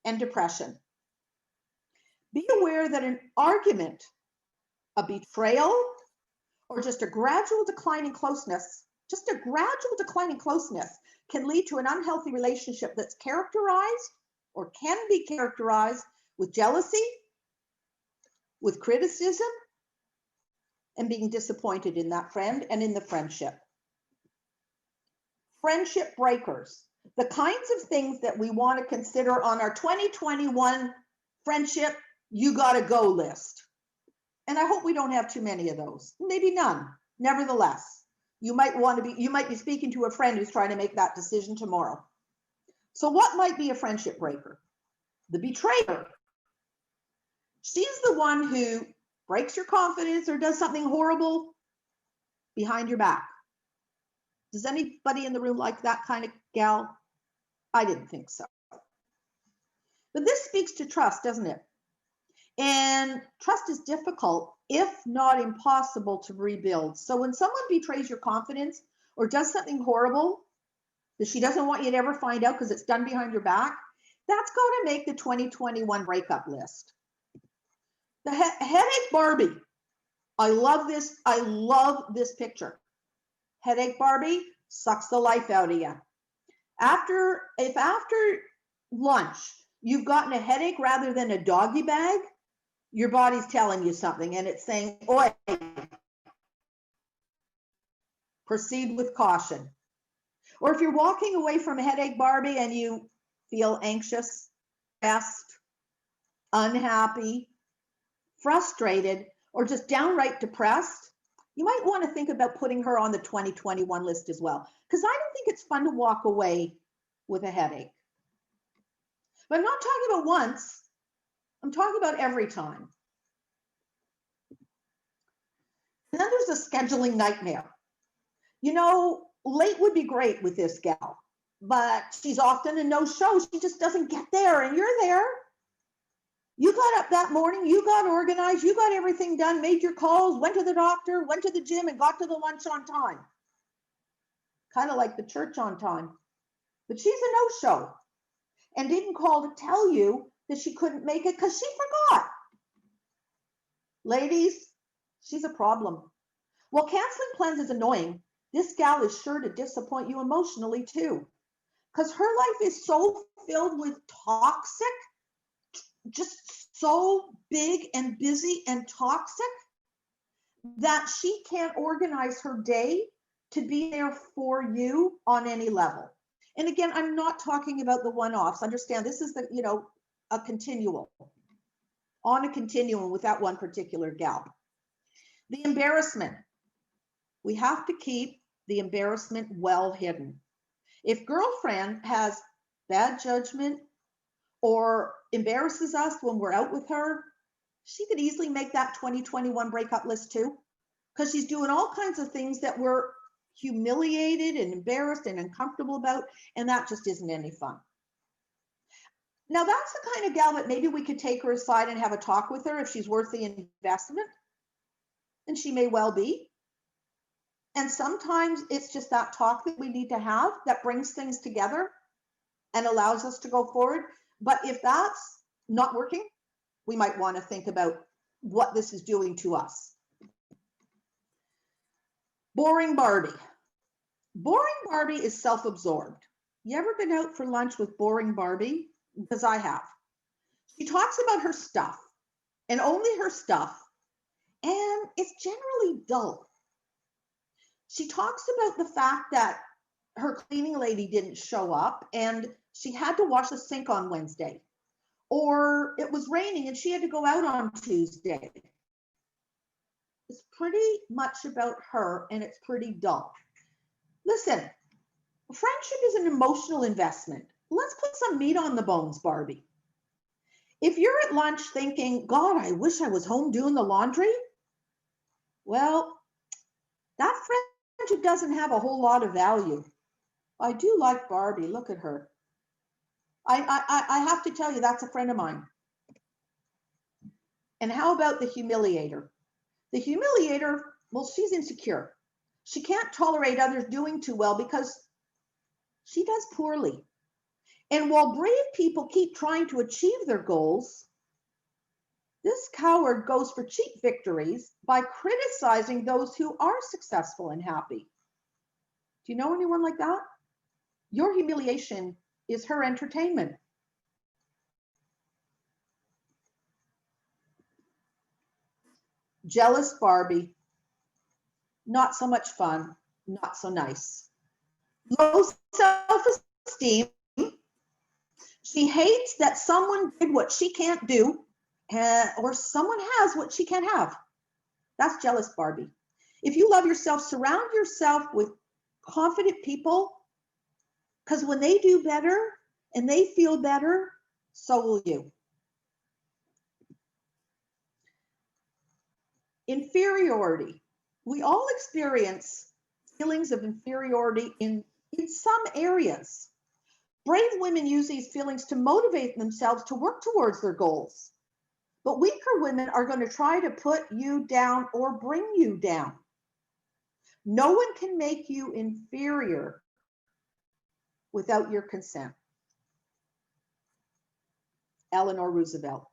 and depression. Be aware that an argument, a betrayal, or just a gradual decline in closeness Just a gradual decline in closeness can lead to an unhealthy relationship that's characterized or can be characterized with jealousy, with criticism, and being disappointed in that friend and in the friendship. Friendship breakers, the kinds of things that we want to consider on our 2021 friendship you gotta go list. And I hope we don't have too many of those, maybe none. Nevertheless, you might be speaking to a friend who's trying to make that decision tomorrow. So what might be a friendship breaker? The betrayer. She's the one who breaks your confidence or does something horrible behind your back. Does anybody in the room like that kind of gal? I didn't think so. But this speaks to trust, doesn't it? And trust is difficult, if not impossible, to rebuild. So when someone betrays your confidence or does something horrible that she doesn't want you to ever find out because it's done behind your back, that's going to make the 2021 breakup list. The headache Barbie. I love this. I love this picture. Headache Barbie sucks the life out of you. If after lunch you've gotten a headache rather than a doggy bag, your body's telling you something and it's saying, oi, proceed with caution. Or if you're walking away from a headache Barbie and you feel anxious, stressed, unhappy, frustrated, or just downright depressed, you might want to think about putting her on the 2021 list as well. Because I don't think it's fun to walk away with a headache. But I'm not talking about once, I'm talking about every time. And then there's a scheduling nightmare. You know, late would be great with this gal, but she's often a no-show. She just doesn't get there, and you're there. You got up that morning, you got organized, you got everything done, made your calls, went to the doctor, went to the gym, and got to the lunch on time. Kind of like the church on time. But she's a no-show and didn't call to tell you that she couldn't make it because she forgot. Ladies, she's a problem. While canceling plans is annoying, this gal is sure to disappoint you emotionally too, because her life is so filled with toxic, just so big and busy and toxic that she can't organize her day to be there for you on any level. And again, I'm not talking about the one-offs. Understand, this is the, a continuum, on a continuum with that one particular gal. The embarrassment. We have to keep the embarrassment well hidden. If girlfriend has bad judgment or embarrasses us when we're out with her, she could easily make that 2021 breakup list too, because she's doing all kinds of things that we're humiliated and embarrassed and uncomfortable about, and that just isn't any fun. Now that's the kind of gal that maybe we could take her aside and have a talk with her if she's worth the investment, and she may well be. And sometimes it's just that talk that we need to have that brings things together and allows us to go forward. But if that's not working, we might want to think about what this is doing to us. Boring Barbie. Boring Barbie is self-absorbed. You ever been out for lunch with boring Barbie? Because I have. She talks about her stuff and only her stuff, and it's generally dull. She talks about the fact that her cleaning lady didn't show up and she had to wash the sink on Wednesday, or it was raining and she had to go out on Tuesday. It's pretty much about her and it's pretty dull. Listen, friendship is an emotional investment. Let's put some meat on the bones, Barbie. If you're at lunch thinking, God, I wish I was home doing the laundry, well, that friendship doesn't have a whole lot of value. I do like Barbie. Look at her. I have to tell you, that's a friend of mine. And how about the humiliator? The humiliator, well, she's insecure. She can't tolerate others doing too well because she does poorly. And while brave people keep trying to achieve their goals, this coward goes for cheap victories by criticizing those who are successful and happy. Do you know anyone like that? Your humiliation is her entertainment. Jealous Barbie. Not so much fun, not so nice. Low self-esteem. She hates that someone did what she can't do, or someone has what she can't have. That's jealous Barbie. If you love yourself, surround yourself with confident people, because when they do better and they feel better, so will you. Inferiority. We all experience feelings of inferiority in some areas. Brave women use these feelings to motivate themselves to work towards their goals. But weaker women are going to try to put you down or bring you down. No one can make you inferior without your consent. Eleanor Roosevelt.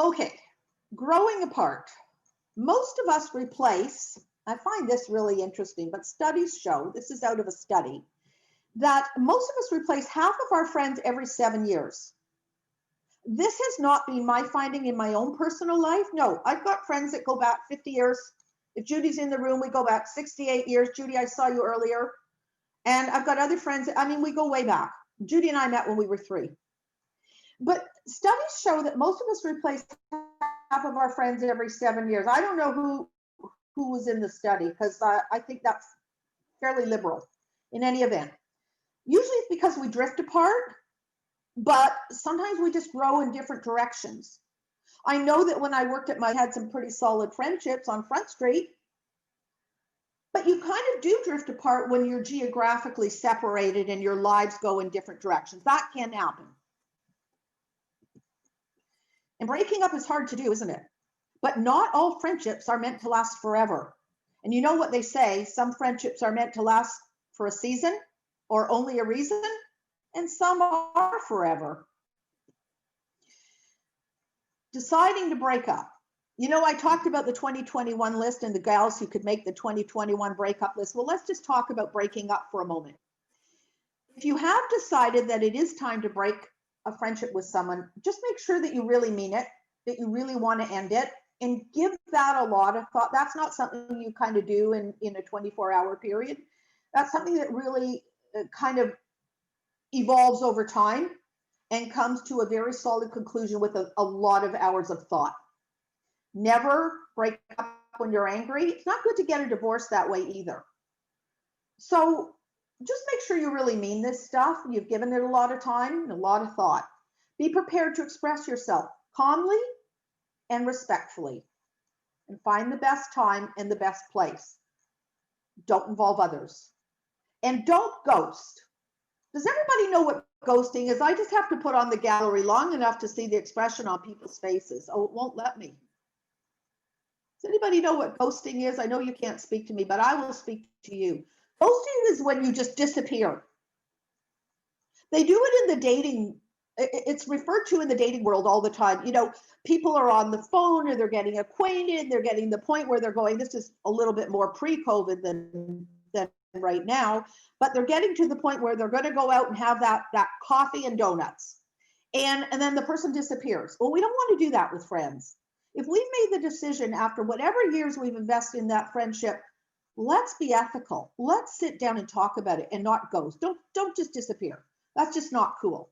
Okay, growing apart. Most of us replace, I find this really interesting, but studies show, this is out of a study, that most of us replace half of our friends every 7 years. This has not been my finding in my own personal life. No, I've got friends that go back 50 years. If Judy's in the room, we go back 68 years. Judy, I saw you earlier. And I've got other friends, I mean, we go way back. Judy and I met when we were 3. But studies show that most of us replace half of our friends every 7 years. I don't know who was in the study, because I think that's fairly liberal in any event. Usually it's because we drift apart, but sometimes we just grow in different directions. I know that when I worked I had some pretty solid friendships on Front Street, but you kind of do drift apart when you're geographically separated and your lives go in different directions. That can happen. And breaking up is hard to do, isn't it? But not all friendships are meant to last forever. And you know what they say, some friendships are meant to last for a season or only a reason, and some are forever. Deciding to break up. You know, I talked about the 2021 list and the gals who could make the 2021 breakup list. Well, let's just talk about breaking up for a moment. If you have decided that it is time to break a friendship with someone, just make sure that you really mean it, that you really want to end it, and give that a lot of thought. That's not something you kind of do in a 24-hour period. That's something that really kind of evolves over time and comes to a very solid conclusion with a lot of hours of thought. Never break up when you're angry. It's not good to get a divorce that way either. So just make sure you really mean this stuff. You've given it a lot of time and a lot of thought. Be prepared to express yourself calmly and respectfully, and find the best time and the best place. Don't involve others. And don't ghost. Does everybody know what ghosting is? I just have to put on the gallery long enough to see the expression on people's faces. Oh, it won't let me. Does anybody know what ghosting is? I know you can't speak to me, but I will speak to you. Ghosting is when you just disappear. They do it in the dating, it's referred to in the dating world all the time. You know, people are on the phone or they're getting acquainted, they're getting the point where they're going, this is a little bit more pre-COVID than right now, but they're getting to the point where they're going to go out and have that coffee and donuts. And then the person disappears. Well, we don't want to do that with friends. If we've made the decision after whatever years we've invested in that friendship, let's be ethical. Let's sit down and talk about it and not ghost. Don't just disappear. That's just not cool.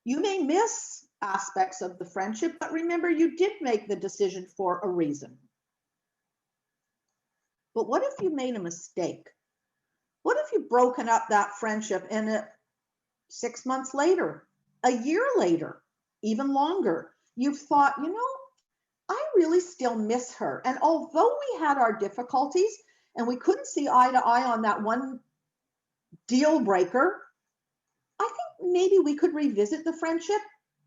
You may miss aspects of the friendship, but remember, you did make the decision for a reason. But what if you made a mistake? What if you've broken up that friendship and 6 months later, a year later, even longer, you've thought, you know, I really still miss her. And although we had our difficulties and we couldn't see eye to eye on that one deal breaker, I think maybe we could revisit the friendship.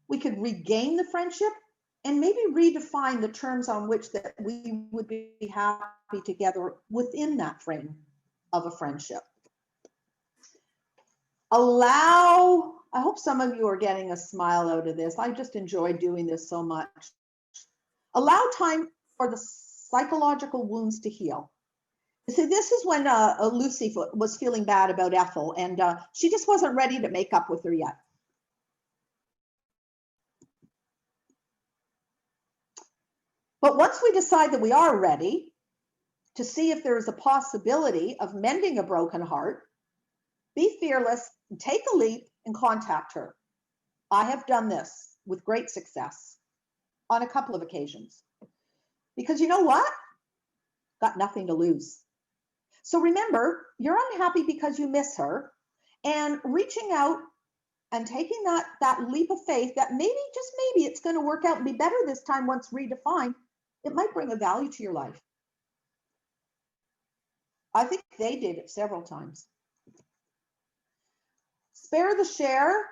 We could regain the friendship and maybe redefine the terms on which that we would be happy together within that frame of a friendship. Allow, I hope some of you are getting a smile out of this. I just enjoy doing this so much. Allow time for the psychological wounds to heal. See, this is when Lucy was feeling bad about Ethel, and she just wasn't ready to make up with her yet. But once we decide that we are ready to see if there is a possibility of mending a broken heart, be fearless, take a leap, and contact her. I have done this with great success on a couple of occasions. Because you know what? Got nothing to lose. So remember, you're unhappy because you miss her, and reaching out and taking that leap of faith that maybe, just maybe, it's going to work out and be better this time once redefined, it might bring a value to your life. I think they did it several times. Spare the share.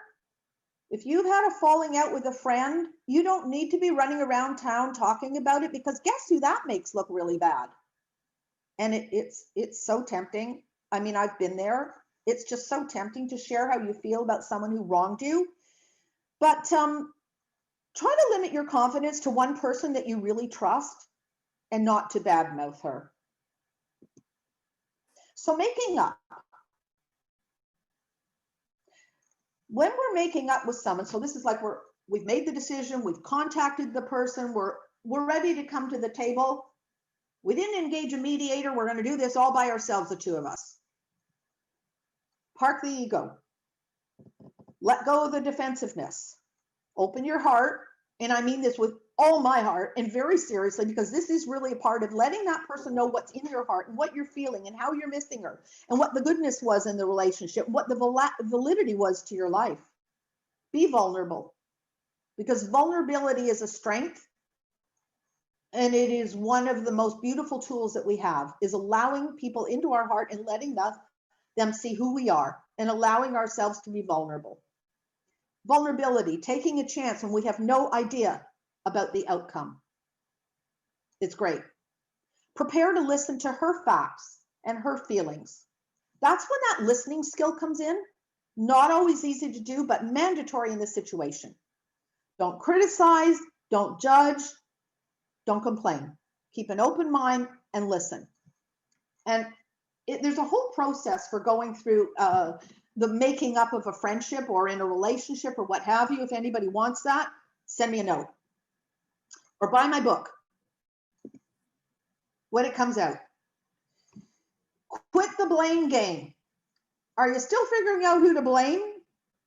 If you've had a falling out with a friend, you don't need to be running around town talking about it, because guess who that makes look really bad? And it's so tempting. I mean, I've been there. It's just so tempting to share how you feel about someone who wronged you. But try to limit your confidence to one person that you really trust and not to badmouth her. So making up. When we're making up with someone, so this is like we've made the decision, we've contacted the person, we're ready to come to the table. We didn't engage a mediator. We're going to do this all by ourselves, the two of us. Park the ego. Let go of the defensiveness. Open your heart. And I mean this with all my heart and very seriously, because this is really a part of letting that person know what's in your heart and what you're feeling and how you're missing her and what the goodness was in the relationship, what the validity was to your life. Be vulnerable, because vulnerability is a strength. And it is one of the most beautiful tools that we have, is allowing people into our heart and letting them see who we are and allowing ourselves to be vulnerable. Vulnerability, taking a chance when we have no idea about the outcome. It's great. Prepare to listen to her facts and her feelings. That's when that listening skill comes in. Not always easy to do, but mandatory in this situation. Don't criticize, don't judge, don't complain. Keep an open mind and listen. And there's a whole process for going through the making up of a friendship or in a relationship or what have you. If anybody wants that, send me a note or buy my book when it comes out. Quit the blame game. Are you still figuring out who to blame?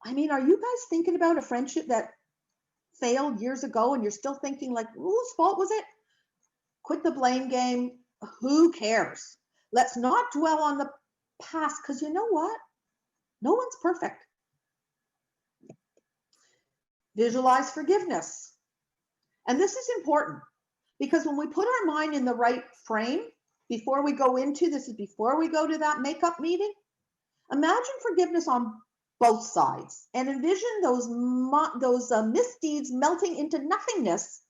I mean, are you guys thinking about a friendship that failed years ago and you're still thinking like, whose fault was it? Quit the blame game. Who cares? Let's not dwell on the past, because you know what? No one's perfect. Visualize forgiveness. And this is important, because when we put our mind in the right frame, before we go into this, is before we go to that makeup meeting, imagine forgiveness on both sides and envision those misdeeds melting into nothingness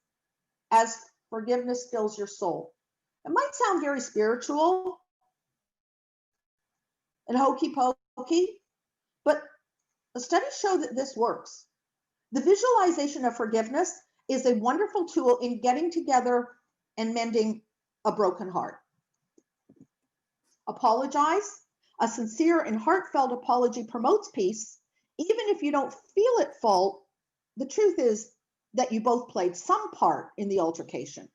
as forgiveness fills your soul. It might sound very spiritual and hokey pokey, but the studies show that this works. The visualization of forgiveness is a wonderful tool in getting together and mending a broken heart. Apologize. A sincere and heartfelt apology promotes peace. Even if you don't feel at fault, the truth is that you both played some part in the altercation.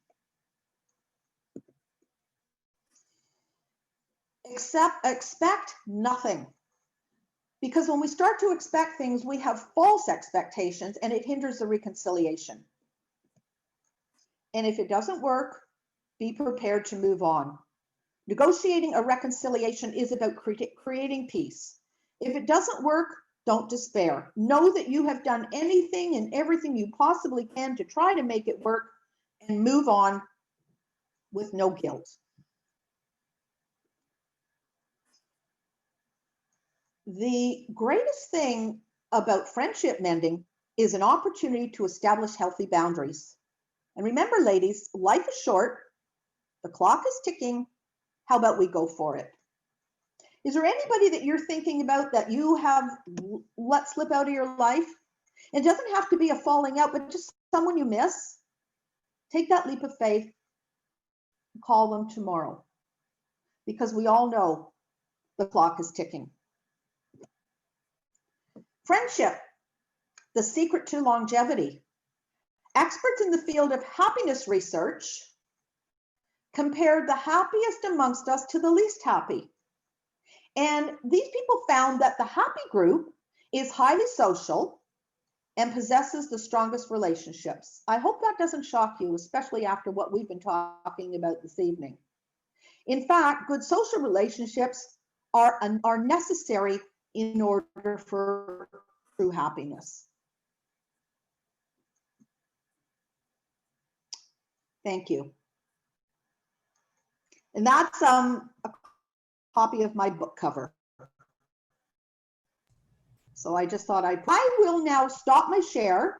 Expect nothing. Because when we start to expect things, we have false expectations and it hinders the reconciliation. And if it doesn't work, be prepared to move on. Negotiating a reconciliation is about creating peace. If it doesn't work, don't despair. Know that you have done anything and everything you possibly can to try to make it work, and move on with no guilt. The greatest thing about friendship mending is an opportunity to establish healthy boundaries. And remember, ladies, life is short. The clock is ticking. How about we go for it? Is there anybody that you're thinking about that you have let slip out of your life? It doesn't have to be a falling out, but just someone you miss. Take that leap of faith call them tomorrow, because we all know the clock is ticking. Friendship, the secret to longevity. Experts in the field of happiness research compared the happiest amongst us to the least happy. And these people found that the happy group is highly social and possesses the strongest relationships. I hope that doesn't shock you, especially after what we've been talking about this evening. In fact, good social relationships are necessary in order for true happiness. Thank you. And that's a copy of my book cover. So I just thought I will now stop my share.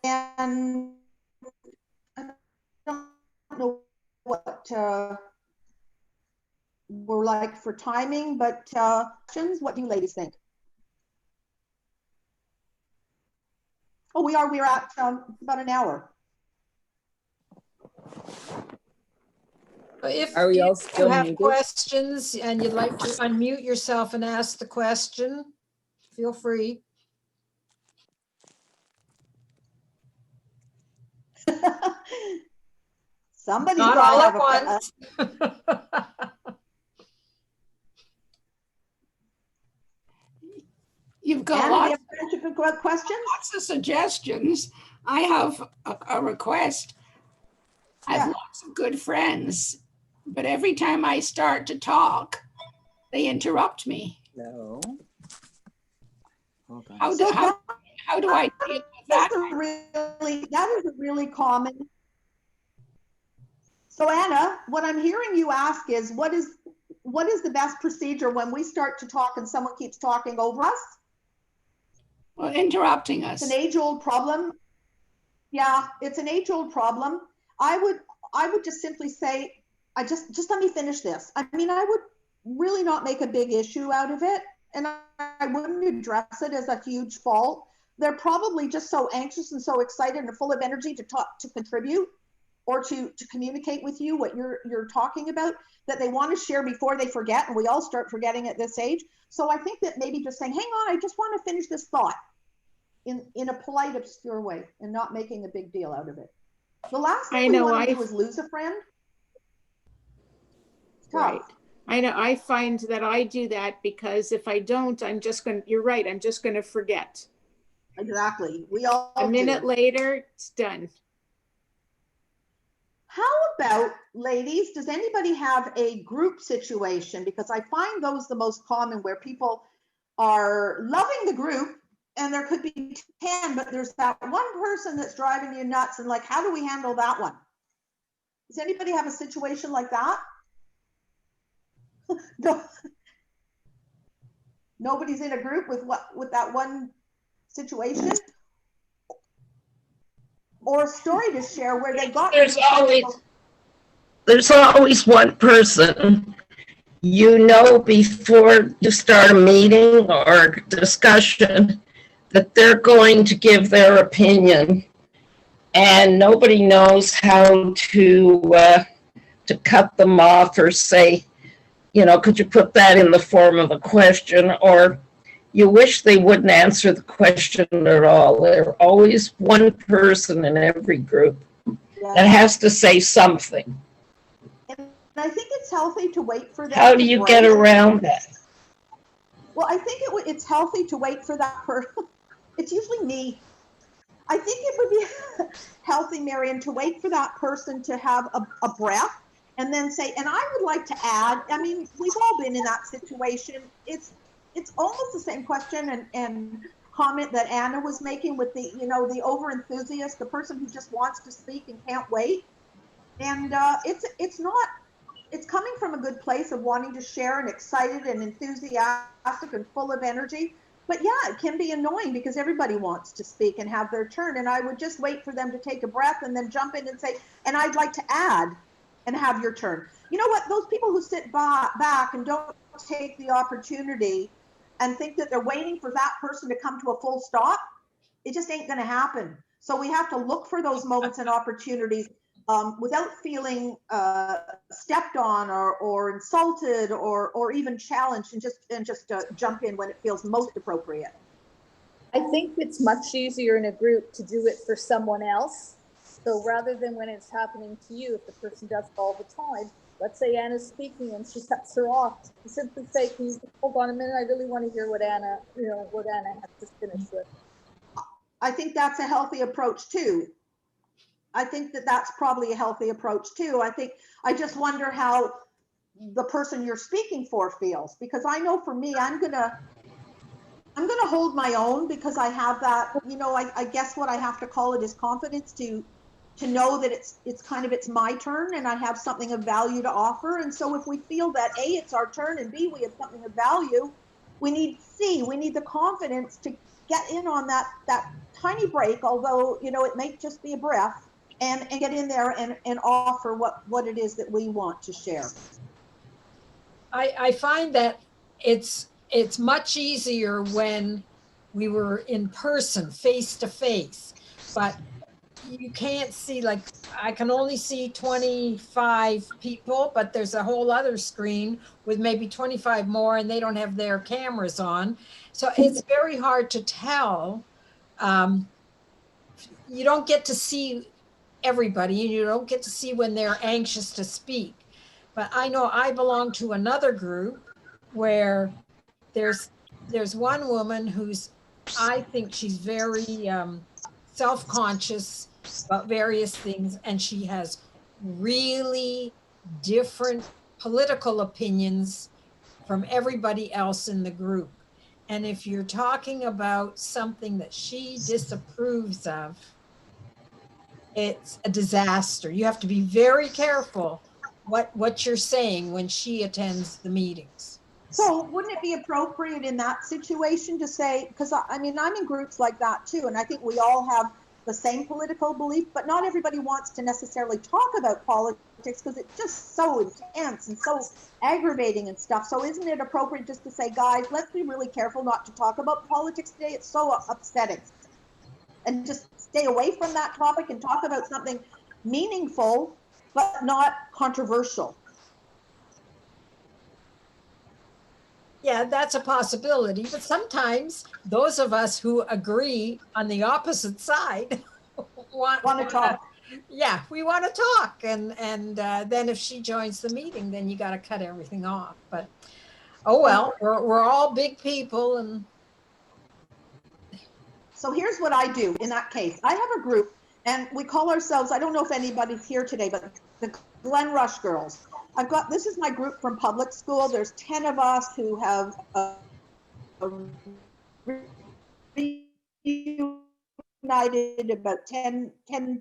And I don't know what we're like for timing, but questions, what do you ladies think? Oh, we're at about an hour. If Are we all you still have muted? questions and you'd like to unmute yourself and ask the question, feel free. Somebody's Not got all to at have once. You've got Anna, do you lots, have friendship questions? lots of suggestions. I have a request. I have Yeah. lots of good friends, but every time I start to talk, they interrupt me. No. Hold on. How do, So how do I deal with that? that is a really common. So Anna, what I'm hearing you ask is, what is the best procedure when we start to talk and someone keeps talking over us? Well, interrupting us. It's an age-old problem. Yeah, it's an age-old problem. I would just simply say, just let me finish this. I mean, I would really not make a big issue out of it, and I wouldn't address it as a huge fault. They're probably just so anxious and so excited and full of energy to talk, to contribute, or to communicate with you what you're talking about, that they want to share before they forget, and we all start forgetting at this age. So I think that maybe just saying, hang on, I just want to finish this thought in a polite, obscure way, and not making a big deal out of it. The last thing we want to do is lose a friend. It's tough. Right. I know, I find that I do that because if I don't, you're right, I'm just going to forget. Exactly. We all A minute later, it's done. How about, ladies, does anybody have a group situation? Because I find those the most common, where people are loving the group and there could be 10, but there's that one person that's driving you nuts, and like, how do we handle that one? Does anybody have a situation like that? No. Nobody's in a group with that one situation? Or a story to share where they got There's always one person, you know, before you start a meeting or discussion, that they're going to give their opinion, and nobody knows how to cut them off or say, you know, could you put that in the form of a question, or you wish they wouldn't answer the question at all. There's always one person in every group that has to say something. And I think it's healthy to wait for them. How do you get around that? Well, I think it's healthy to wait for that person. It's usually me. I think it would be healthy, Marion, to wait for that person to have a breath and then say, and I would like to add, I mean, we've all been in that situation. It's almost the same question and comment that Anna was making with the, you know, the over enthusiast, the person who just wants to speak and can't wait. And it's coming from a good place of wanting to share and excited and enthusiastic and full of energy. But yeah, it can be annoying because everybody wants to speak and have their turn. And I would just wait for them to take a breath and then jump in and say, and I'd like to add and have your turn. You know what? Those people who sit back and don't take the opportunity and think that they're waiting for that person to come to a full stop, it just ain't going to happen. So we have to look for those moments and opportunities without feeling stepped on or insulted or even challenged, and just jump in when it feels most appropriate. I think it's much easier in a group to do it for someone else. So rather than when it's happening to you, if the person does it all the time, let's say Anna's speaking and she cuts her off, you simply say, can you hold on a minute? I really want to hear what Anna has to finish with. I think that's a healthy approach too. I think that's probably a healthy approach too. I just wonder how the person you're speaking for feels, because I know for me, I'm gonna hold my own, because I have that, I guess what I have to call it is confidence to know that it's my turn and I have something of value to offer. And so if we feel that A, it's our turn, and B, we have something of value, we need the confidence to get in on that tiny break, although, it may just be a breath, and get in there and offer what it is that we want to share. I find that it's much easier when we were in person, face to face, but you can't see, like, I can only see 25 people, but there's a whole other screen with maybe 25 more, and they don't have their cameras on. So it's very hard to tell. You don't get to see everybody. You don't get to see when they're anxious to speak. But I know I belong to another group where there's one woman who's, I think she's very self-conscious about various things, and she has really different political opinions from everybody else in the group. And if you're talking about something that she disapproves of, it's a disaster. You have to be very careful what you're saying when she attends the meetings. So wouldn't it be appropriate in that situation to say, because I'm in groups like that too, and I think we all have the same political belief, but not everybody wants to necessarily talk about politics because it's just so intense and so aggravating and stuff. So isn't it appropriate just to say, guys, let's be really careful not to talk about politics today. It's so upsetting. And just stay away from that topic and talk about something meaningful, but not controversial. Yeah, that's a possibility. But sometimes those of us who agree on the opposite side want to talk. Yeah, we want to talk. And then if she joins the meeting, then you got to cut everything off. But, oh, well, we're all big people. And so here's what I do in that case. I have a group, and we call ourselves, I don't know if anybody's here today, but the Glen Rush Girls. This is my group from public school. There's 10 of us who have reunited about 10,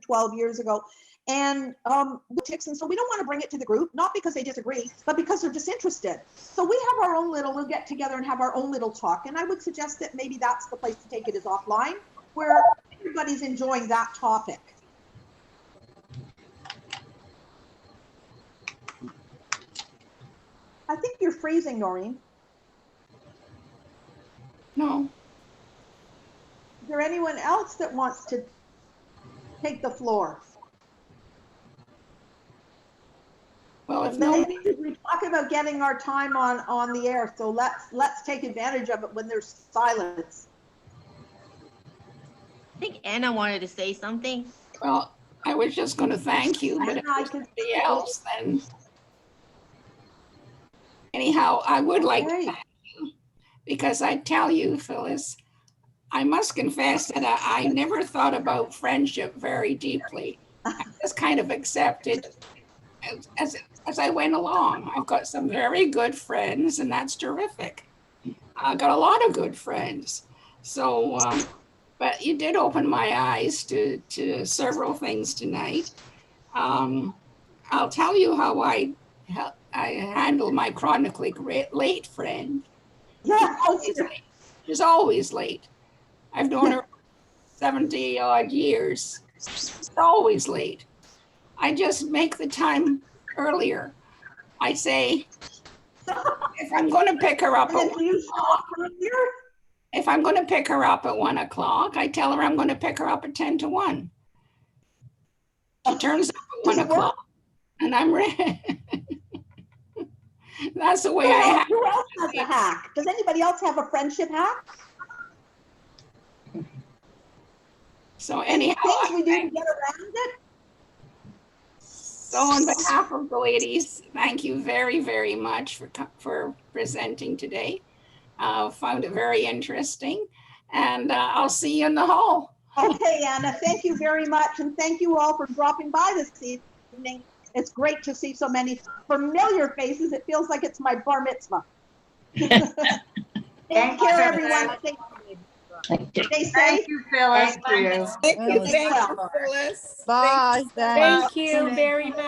12 years ago. And politics, and so we don't want to bring it to the group, not because they disagree, but because they're disinterested. So we have our own we'll get together and have our own little talk. And I would suggest that maybe that's the place to take it, is offline, where everybody's enjoying that topic. I think you're freezing, Noreen. No. Is there anyone else that wants to take the floor? Well, if no, we talk about getting our time on the air, so let's take advantage of it when there's silence. I think Anna wanted to say something. well, I was just going to thank you, but if there's somebody else, then anyhow, I would like to thank you, because I tell you, Phyllis, I must confess that I never thought about friendship very deeply. I just kind of accepted as I went along. I've got some very good friends, and that's terrific. I've got a lot of good friends. So, but you did open my eyes to several things tonight. I'll tell you how I handle my chronically late friend. Yeah, She's always late. I've known her 70 odd years. She's always late. I just make the time earlier. I say, if I'm going to pick her up at 1 o'clock, if I'm going to pick her up at 1 o'clock, I tell her I'm going to pick her up at 10 to 1. She turns up 1 Does it work? o'clock, and I'm ready. That's the way Who I else, have. who else has a hack? Does anybody else have a friendship hack? So Any anyhow, things we do to get around it? so on behalf of the ladies, thank you very, very much for presenting today. Found it very interesting, and I'll see you in the hall. Okay, Anna, thank you very much. And thank you all for dropping by this evening. It's great to see so many familiar faces. It feels like it's my bar mitzvah. Take care, everyone. Stay safe. Thank you, Phyllis, too. Thank you, Stay well. Phyllis. Bye. Thanks. Thank you very much.